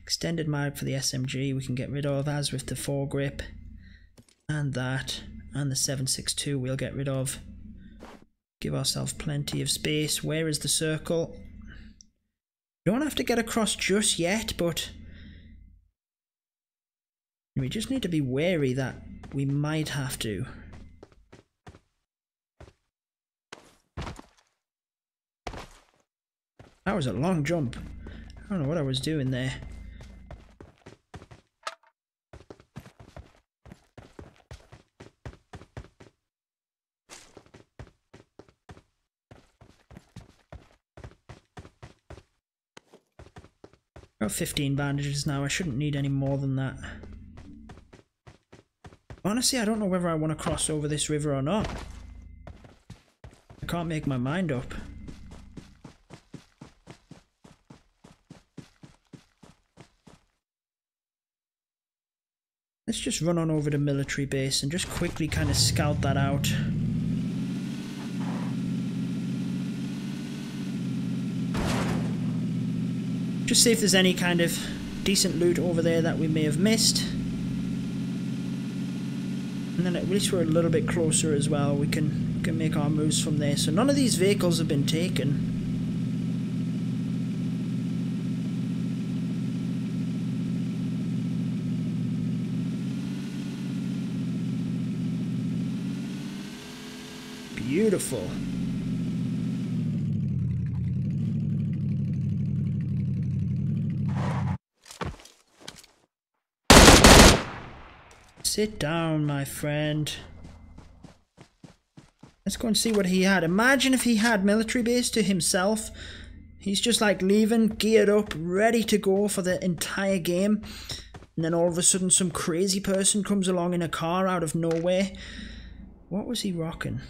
Extended mag for the SMG we can get rid of, as with the foregrip. And that. And the 7.62 we'll get rid of. Give ourselves plenty of space. Where is the circle? We don't have to get across just yet, but we just need to be wary that we might have to. That was a long jump. I don't know what I was doing there. Got 15 bandages now. I shouldn't need any more than that. Honestly, I don't know whether I want to cross over this river or not. I can't make my mind up. Let's just run on over to military base and just quickly kind of scout that out. Just see if there's any kind of decent loot over there that we may have missed. And then at least we're a little bit closer as well. We can make our moves from there. So none of these vehicles have been taken. Beautiful. Sit down, my friend. Let's go and see what he had. Imagine if he had military base to himself. He's just like leaving, geared up, ready to go for the entire game. And then all of a sudden some crazy person comes along in a car out of nowhere. What was he rocking?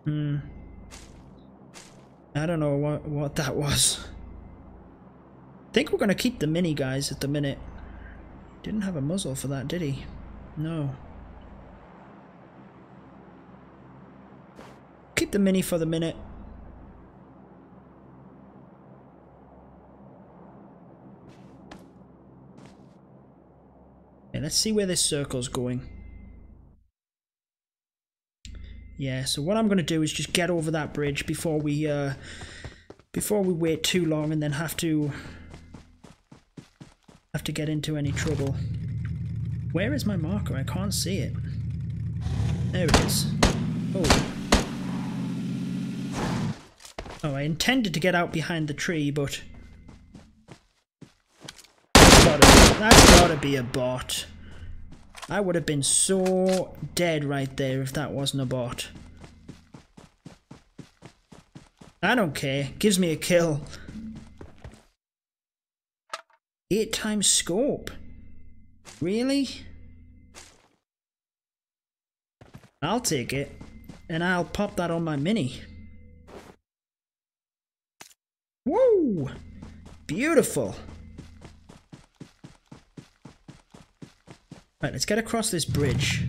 I don't know what that was. I think we're going to keep the mini guys at the minute. Didn't have a muzzle for that, did he? No. Keep the mini for the minute. Okay, let's see where this circle's going. Yeah, so what I'm going to do is just get over that bridge before we wait too long and then have to get into any trouble. Where is my marker? I can't see it. There it is. Oh. Oh, I intended to get out behind the tree, but that's gotta be a bot. I would have been so dead right there if that wasn't a bot. I don't care. Gives me a kill. 8 times scope. Really? I'll take it. And I'll pop that on my mini. Woo! Beautiful. Right, let's get across this bridge.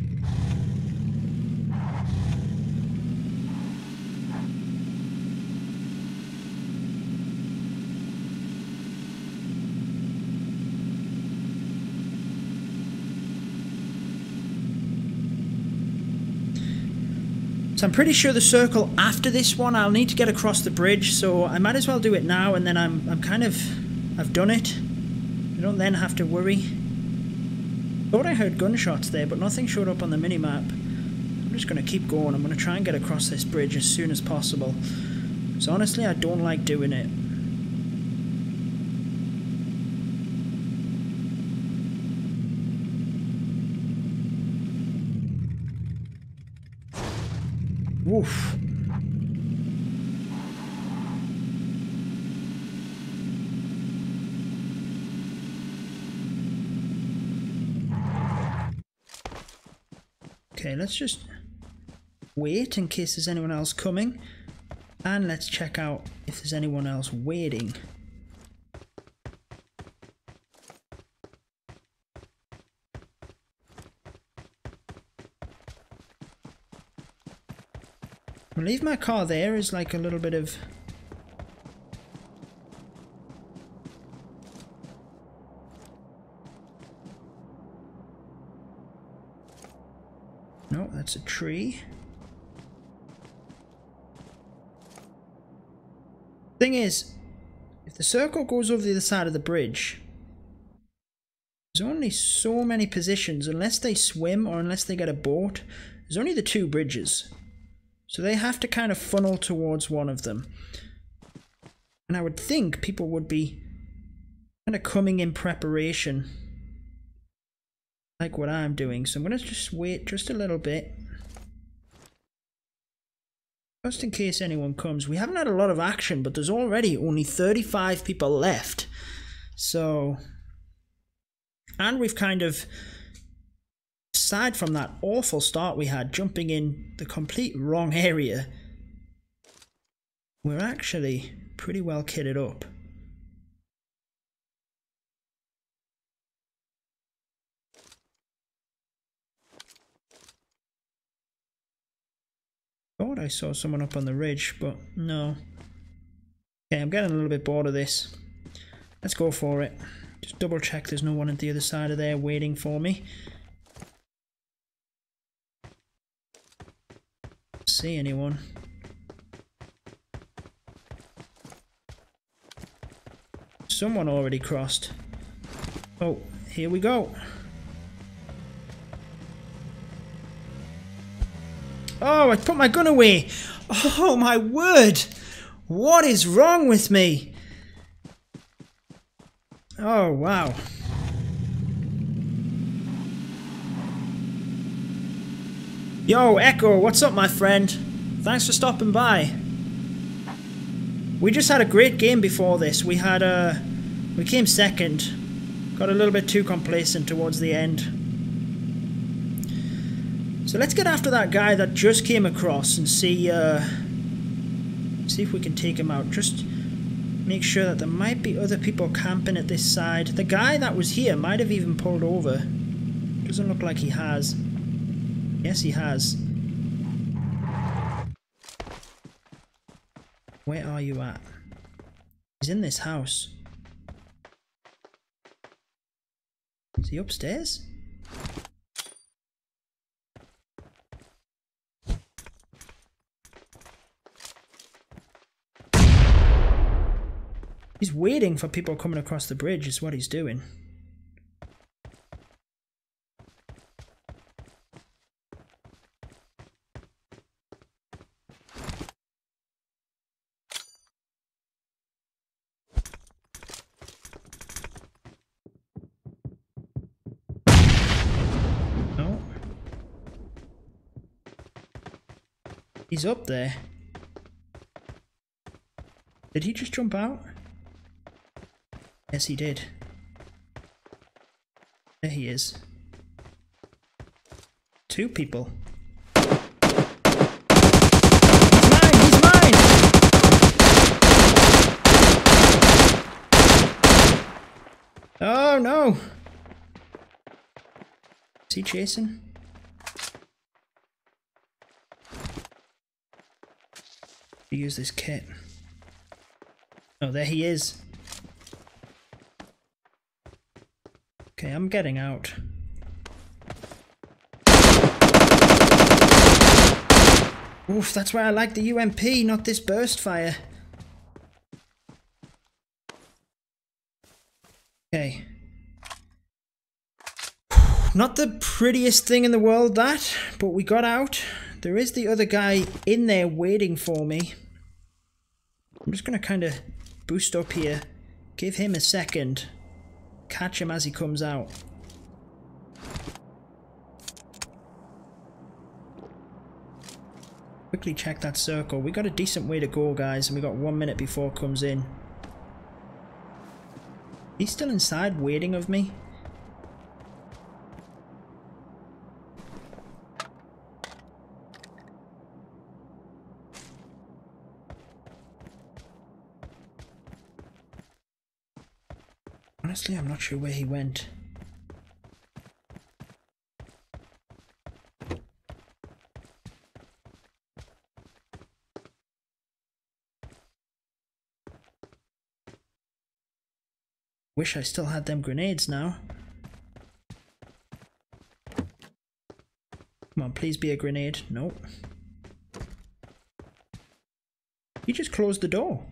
So I'm pretty sure the circle after this one, I'll need to get across the bridge, so I might as well do it now, and then I've done it. I don't then have to worry. Thought I heard gunshots there, but nothing showed up on the minimap. I'm just going to keep going. I'm going to try and get across this bridge as soon as possible. So honestly, I don't like doing it. Woof. Okay, let's just wait in case there's anyone else coming, and let's check out if there's anyone else waiting. I'll leave my car there as like a little bit of... No, that's a tree. Thing is, if the circle goes over the other side of the bridge, there's only so many positions, unless they swim or unless they get a boat. There's only the 2 bridges. So they have to kind of funnel towards one of them. And I would think people would be kind of coming in preparation, like what I'm doing. So I'm going to just wait just a little bit, just in case anyone comes. We haven't had a lot of action, but there's already only 35 people left. So, and we've kind of, aside from that awful start we had, jumping in the complete wrong area, we're actually pretty well kitted up. Thought I saw someone up on the ridge, but no. Okay, I'm getting a little bit bored of this. Let's go for it. Just double check there's no one at the other side of there waiting for me. See anyone? Someone already crossed. Oh, here we go. Oh, I put my gun away. Oh my word. What is wrong with me? Oh, wow. Yo, Echo, what's up, my friend? Thanks for stopping by. We just had a great game before this. We came second. Got a little bit too complacent towards the end. So let's get after that guy that just came across and see if we can take him out. Just Make sure that there might be other people camping at this side. The guy that was here might have even pulled over. Doesn't look like he has. Yes, he has. Where are you at? He's in this house. Is he upstairs? He's waiting for people coming across the bridge is what he's doing. Oh. He's up there. Did he just jump out? Yes, he did. There he is. 2 people. He's mine! He's mine! Oh no! Is he chasing? Use this kit. Oh, there he is. Okay, I'm getting out. Oof, that's why I like the UMP, not this burst fire. Okay. Not the prettiest thing in the world, that, but we got out. There is the other guy in there waiting for me. I'm just going to kind of boost up here. Give him a second. Catch him as he comes out. Quickly check that circle. We got a decent way to go, guys, and we got 1 minute before it comes in. He's still inside waiting of me. Honestly, I'm not sure where he went. Wish I still had them grenades now. Come on, please be a grenade. Nope. He just closed the door.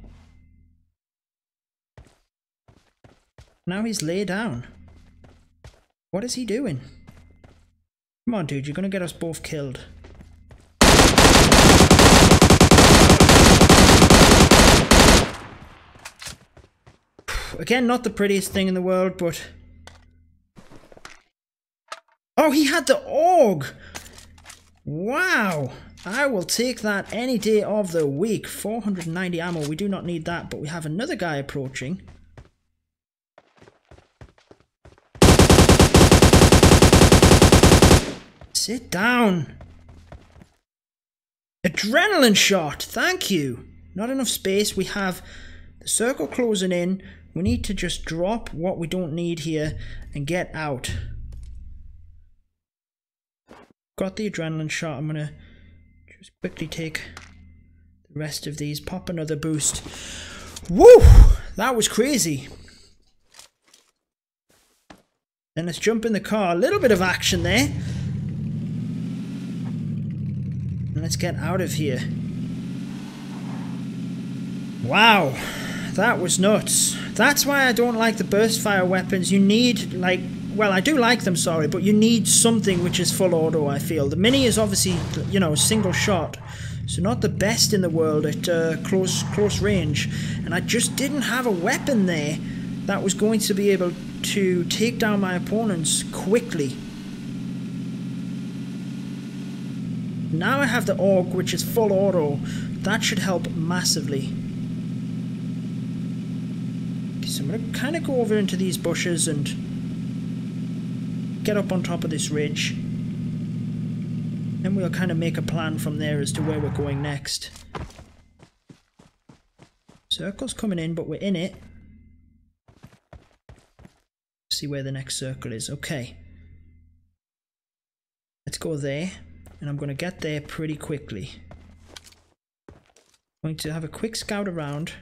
Now he's laid down. What is he doing? Come on, dude, you're gonna get us both killed. Again, not the prettiest thing in the world, but... Oh, he had the AUG! Wow! I will take that any day of the week. 490 ammo, we do not need that, but we have another guy approaching. Sit down. Adrenaline shot. Thank you. Not enough space. We have the circle closing in. We need to just drop what we don't need here and get out. Got the adrenaline shot. I'm going to just quickly take the rest of these. Pop another boost. Woo! That was crazy. Then let's jump in the car. A little bit of action there. Let's get out of here. Wow, that was nuts. That's why I don't like the burst fire weapons. You need, like, well, I do like them, sorry, but you need something which is full auto, I feel. The Mini is obviously, you know, single shot, so not the best in the world at close range. And I just didn't have a weapon there that was going to be able to take down my opponents quickly. Now I have the AUG, which is full auto. That should help massively. Okay, so I'm going to kind of go over into these bushes and get up on top of this ridge. Then we'll kind of make a plan from there as to where we're going next. Circle's coming in, but we're in it. See where the next circle is. Okay. Let's go there. And I'm going to get there pretty quickly. I'm going to have a quick scout around.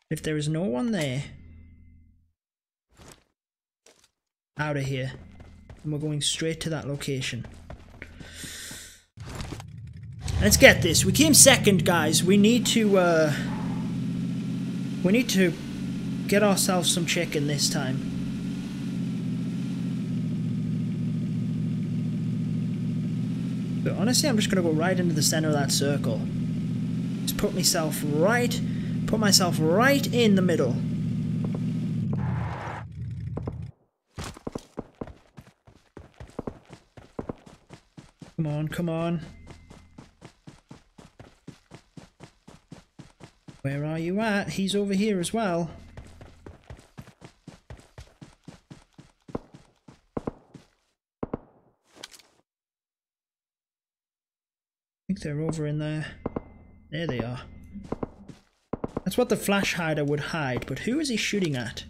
If there is no one there, out of here. And we're going straight to that location. Let's get this. We came second, guys. We need to get ourselves some chicken this time. But honestly, I'm just going to go right into the center of that circle. Just put myself right in the middle. Come on, come on. Where are you at? He's over here as well. I think they're over in there. There they are. That's what the flash hider would hide, but who is he shooting at?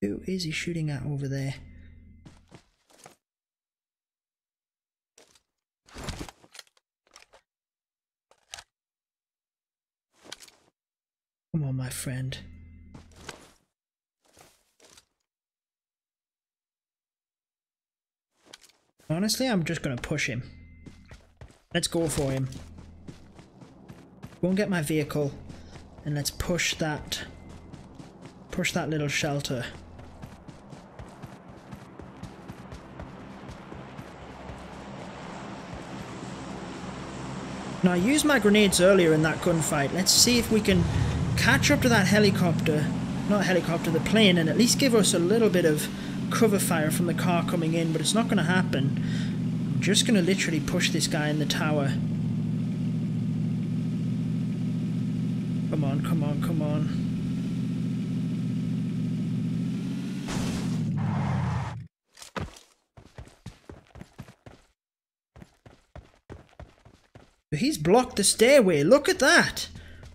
Who is he shooting at over there? Come on, my friend. Honestly, I'm just going to push him. Let's go for him. Go and get my vehicle, and let's push that little shelter. Now, I used my grenades earlier in that gunfight. Let's see if we can catch up to that helicopter, not helicopter, the plane, and at least give us a little bit of cover fire from the car coming in, but it's not going to happen. I'm just going to literally push this guy in the tower. Come on, come on, come on. He's blocked the stairway. Look at that.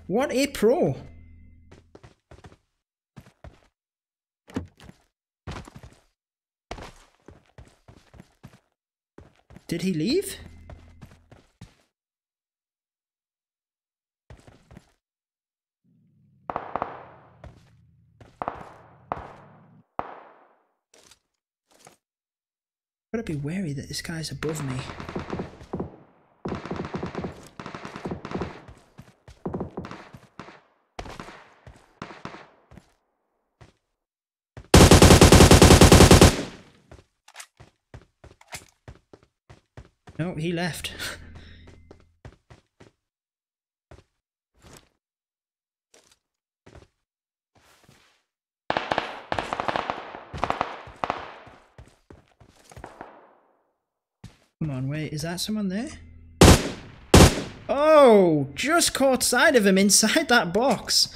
What a pro. Did he leave? Gotta be wary that this guy's above me. No, he left. Come on, wait, is that someone there? Oh, just caught sight of him inside that box.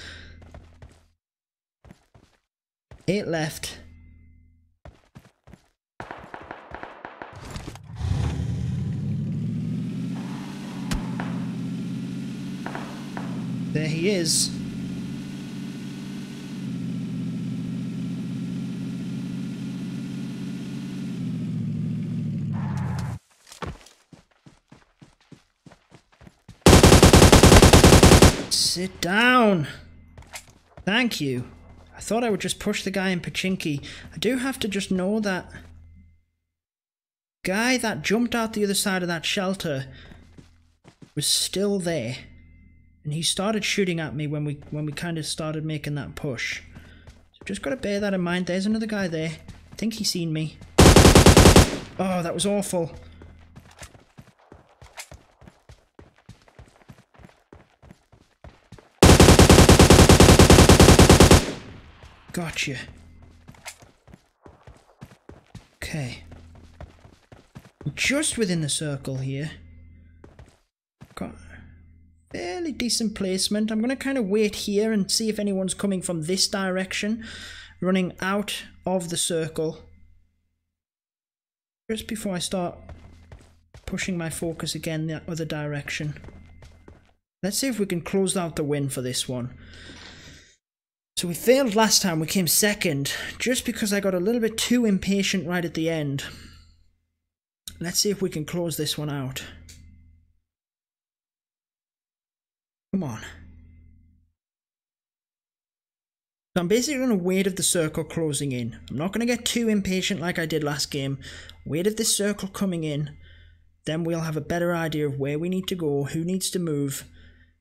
8 left. There he is. Sit down. Thank you. I thought I would just push the guy in Pachinki. I do have to just know that guy that jumped out the other side of that shelter was still there. And he started shooting at me when we kind of started making that push. So just got to bear that in mind. There's another guy there. I think he's seen me. Oh, that was awful. Gotcha. Okay. Just within the circle here. Got fairly decent placement. I'm going to kind of wait here and see if anyone's coming from this direction, running out of the circle. just before I start pushing my focus again the other direction. Let's see if we can close out the win for this one. So we failed last time, we came second, just because I got a little bit too impatient right at the end. Let's see if we can close this one out. Come on. So I'm basically going to wait of the circle closing in. I'm not going to get too impatient like I did last game. Wait of this circle coming in. Then we'll have a better idea of where we need to go, who needs to move.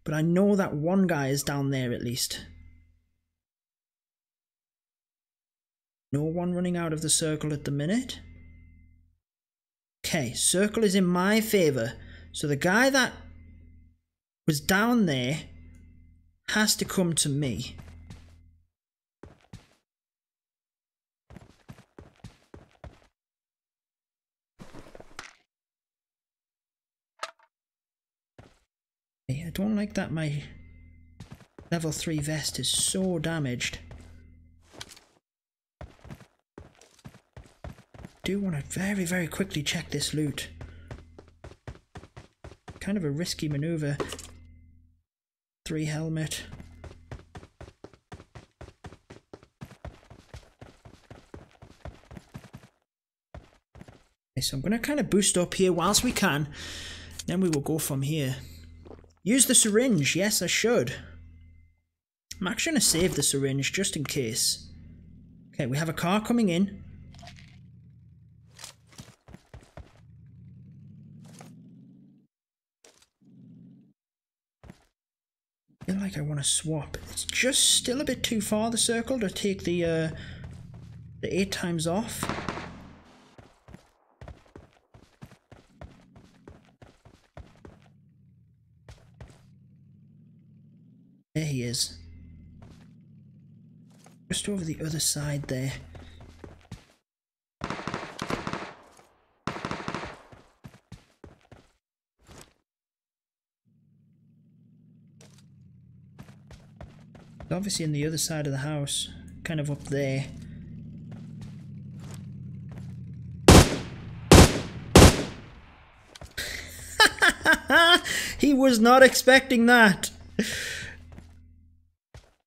But I know that one guy is down there at least. No one running out of the circle at the minute. Okay, circle is in my favour. So the guy that was down there has to come to me. I don't like that my level 3 vest is so damaged. I do want to very, very quickly check this loot. Kind of a risky maneuver. 3 helmet. Okay, so I'm going to kind of boost up here whilst we can. Then we will go from here. Use the syringe. Yes, I should. I'm actually going to save the syringe just in case. Okay, we have a car coming in. I feel like I want to swap. It's just still a bit too far, the circle, to take the 8 times off. There he is. Just over the other side there. Obviously on the other side of the house, kind of up there. He was not expecting that.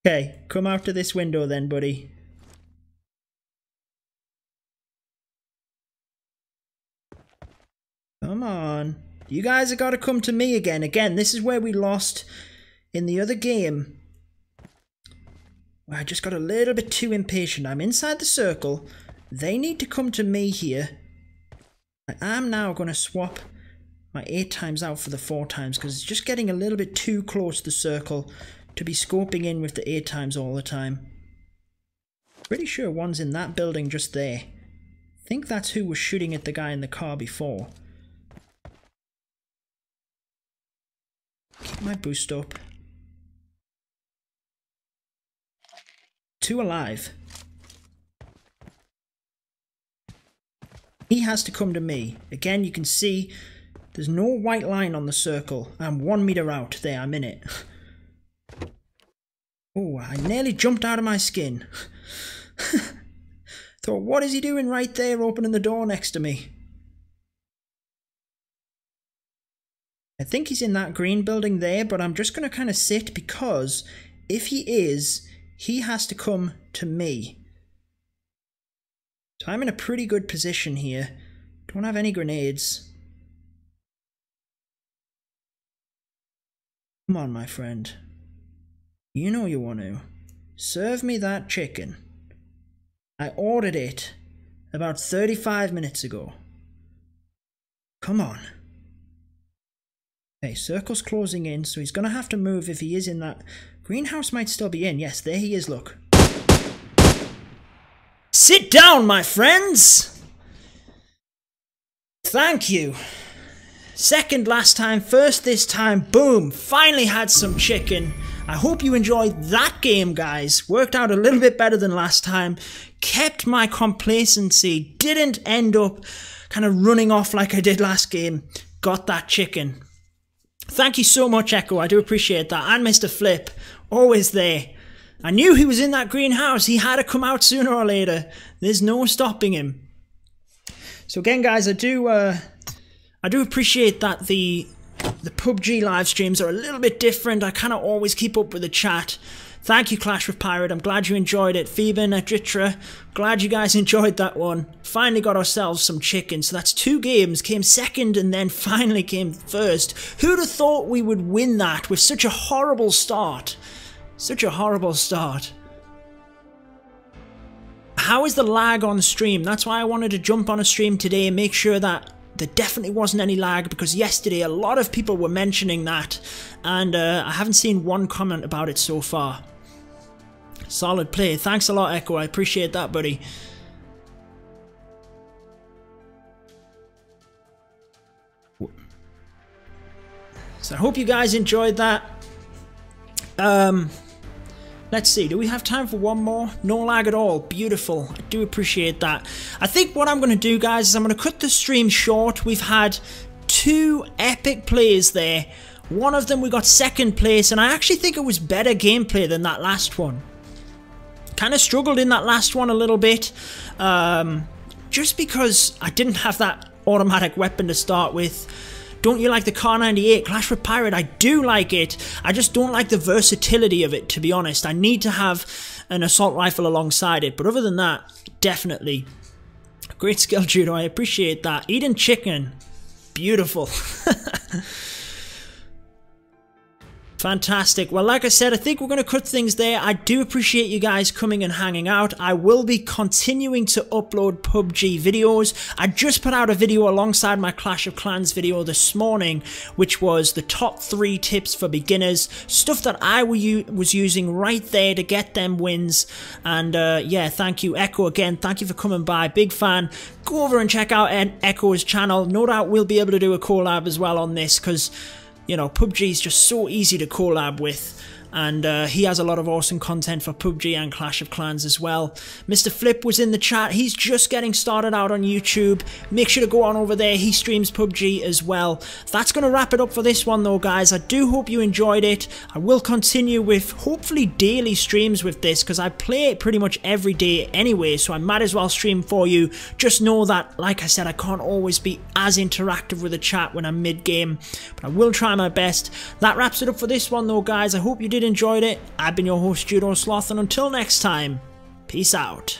Okay, come out to this window then, buddy. Come on. You guys have got to come to me again. Again, this is where we lost in the other game. I just got a little bit too impatient. I'm inside the circle. They need to come to me here. I am now going to swap my 8 times out for the 4 times because it's just getting a little bit too close to the circle to be scoping in with the 8 times all the time. Pretty sure one's in that building just there. I think that's who was shooting at the guy in the car before. Keep my boost up. 2 alive. He has to come to me. Again, you can see there's no white line on the circle. I'm 1 meter out. There, I'm in it. Oh, I nearly jumped out of my skin. Thought, what is he doing right there opening the door next to me? I think he's in that green building there, but I'm just going to kind of sit because if he is, he has to come to me. So I'm in a pretty good position here. Don't have any grenades. Come on, my friend. You know you want to. Serve me that chicken. I ordered it about 35 minutes ago. Come on. Okay, circle's closing in, so he's going to have to move if he is in that. Greenhouse might still be in. Yes, there he is, look. Sit down, my friends! Thank you. Second last time, first this time, boom! Finally had some chicken. I hope you enjoyed that game, guys. Worked out a little bit better than last time. Kept my complacency. Didn't end up kind of running off like I did last game. Got that chicken. Thank you so much, Echo. I do appreciate that. And Mr. Flip. Always there. I knew he was in that greenhouse. He had to come out sooner or later. There's no stopping him. So again, guys, I do appreciate that the PUBG live streams are a little bit different. I cannot always keep up with the chat. Thank you, Clash with Pirate. I'm glad you enjoyed it. Phoeben, Adritra, glad you guys enjoyed that one. Finally got ourselves some chicken. So that's 2 games. Came second and then finally came first. Who'd have thought we would win that with such a horrible start? Such a horrible start. How is the lag on stream? That's why I wanted to jump on a stream today and make sure that there definitely wasn't any lag, because yesterday a lot of people were mentioning that, and I haven't seen one comment about it so far. Solid play. Thanks a lot, Echo. I appreciate that, buddy. So I hope you guys enjoyed that. Let's see, do we have time for one more? No lag at all. Beautiful. I do appreciate that. I think what I'm going to do, guys, is I'm going to cut the stream short. We've had 2 epic plays there. One of them we got 2nd place, and I actually think it was better gameplay than that last one. Kind of struggled in that last one a little bit. Just because I didn't have that automatic weapon to start with. Don't you like the Kar 98? Clash with Pirate, I do like it. I just don't like the versatility of it, to be honest. I need to have an assault rifle alongside it. But other than that, definitely. Great skill, Judo. I appreciate that. Eating chicken. Beautiful. Fantastic. Well, like I said, I think we're going to cut things there. I do appreciate you guys coming and hanging out. I will be continuing to upload PUBG videos. I just put out a video alongside my Clash of Clans video this morning, which was the top 3 tips for beginners. Stuff that I was using right there to get them wins. And yeah, thank you, Echo, again. Thank you for coming by. Big fan. Go over and check out Echo's channel. No doubt we'll be able to do a collab as well on this, because you know, PUBG is just so easy to collab with, and he has a lot of awesome content for PUBG and Clash of Clans as well. Mr. Flip was in the chat. He's just getting started out on YouTube. Make sure to go on over there. He streams PUBG as well. That's going to wrap it up for this one though, guys. I do hope you enjoyed it. I will continue with hopefully daily streams with this, because I play it pretty much every day anyway, so I might as well stream for you. Just know that, like I said, I can't always be as interactive with the chat when I'm mid-game, but I will try my best. That wraps it up for this one though, guys. I hope you did enjoy it. I've been your host, Judo Sloth, and until next time, peace out.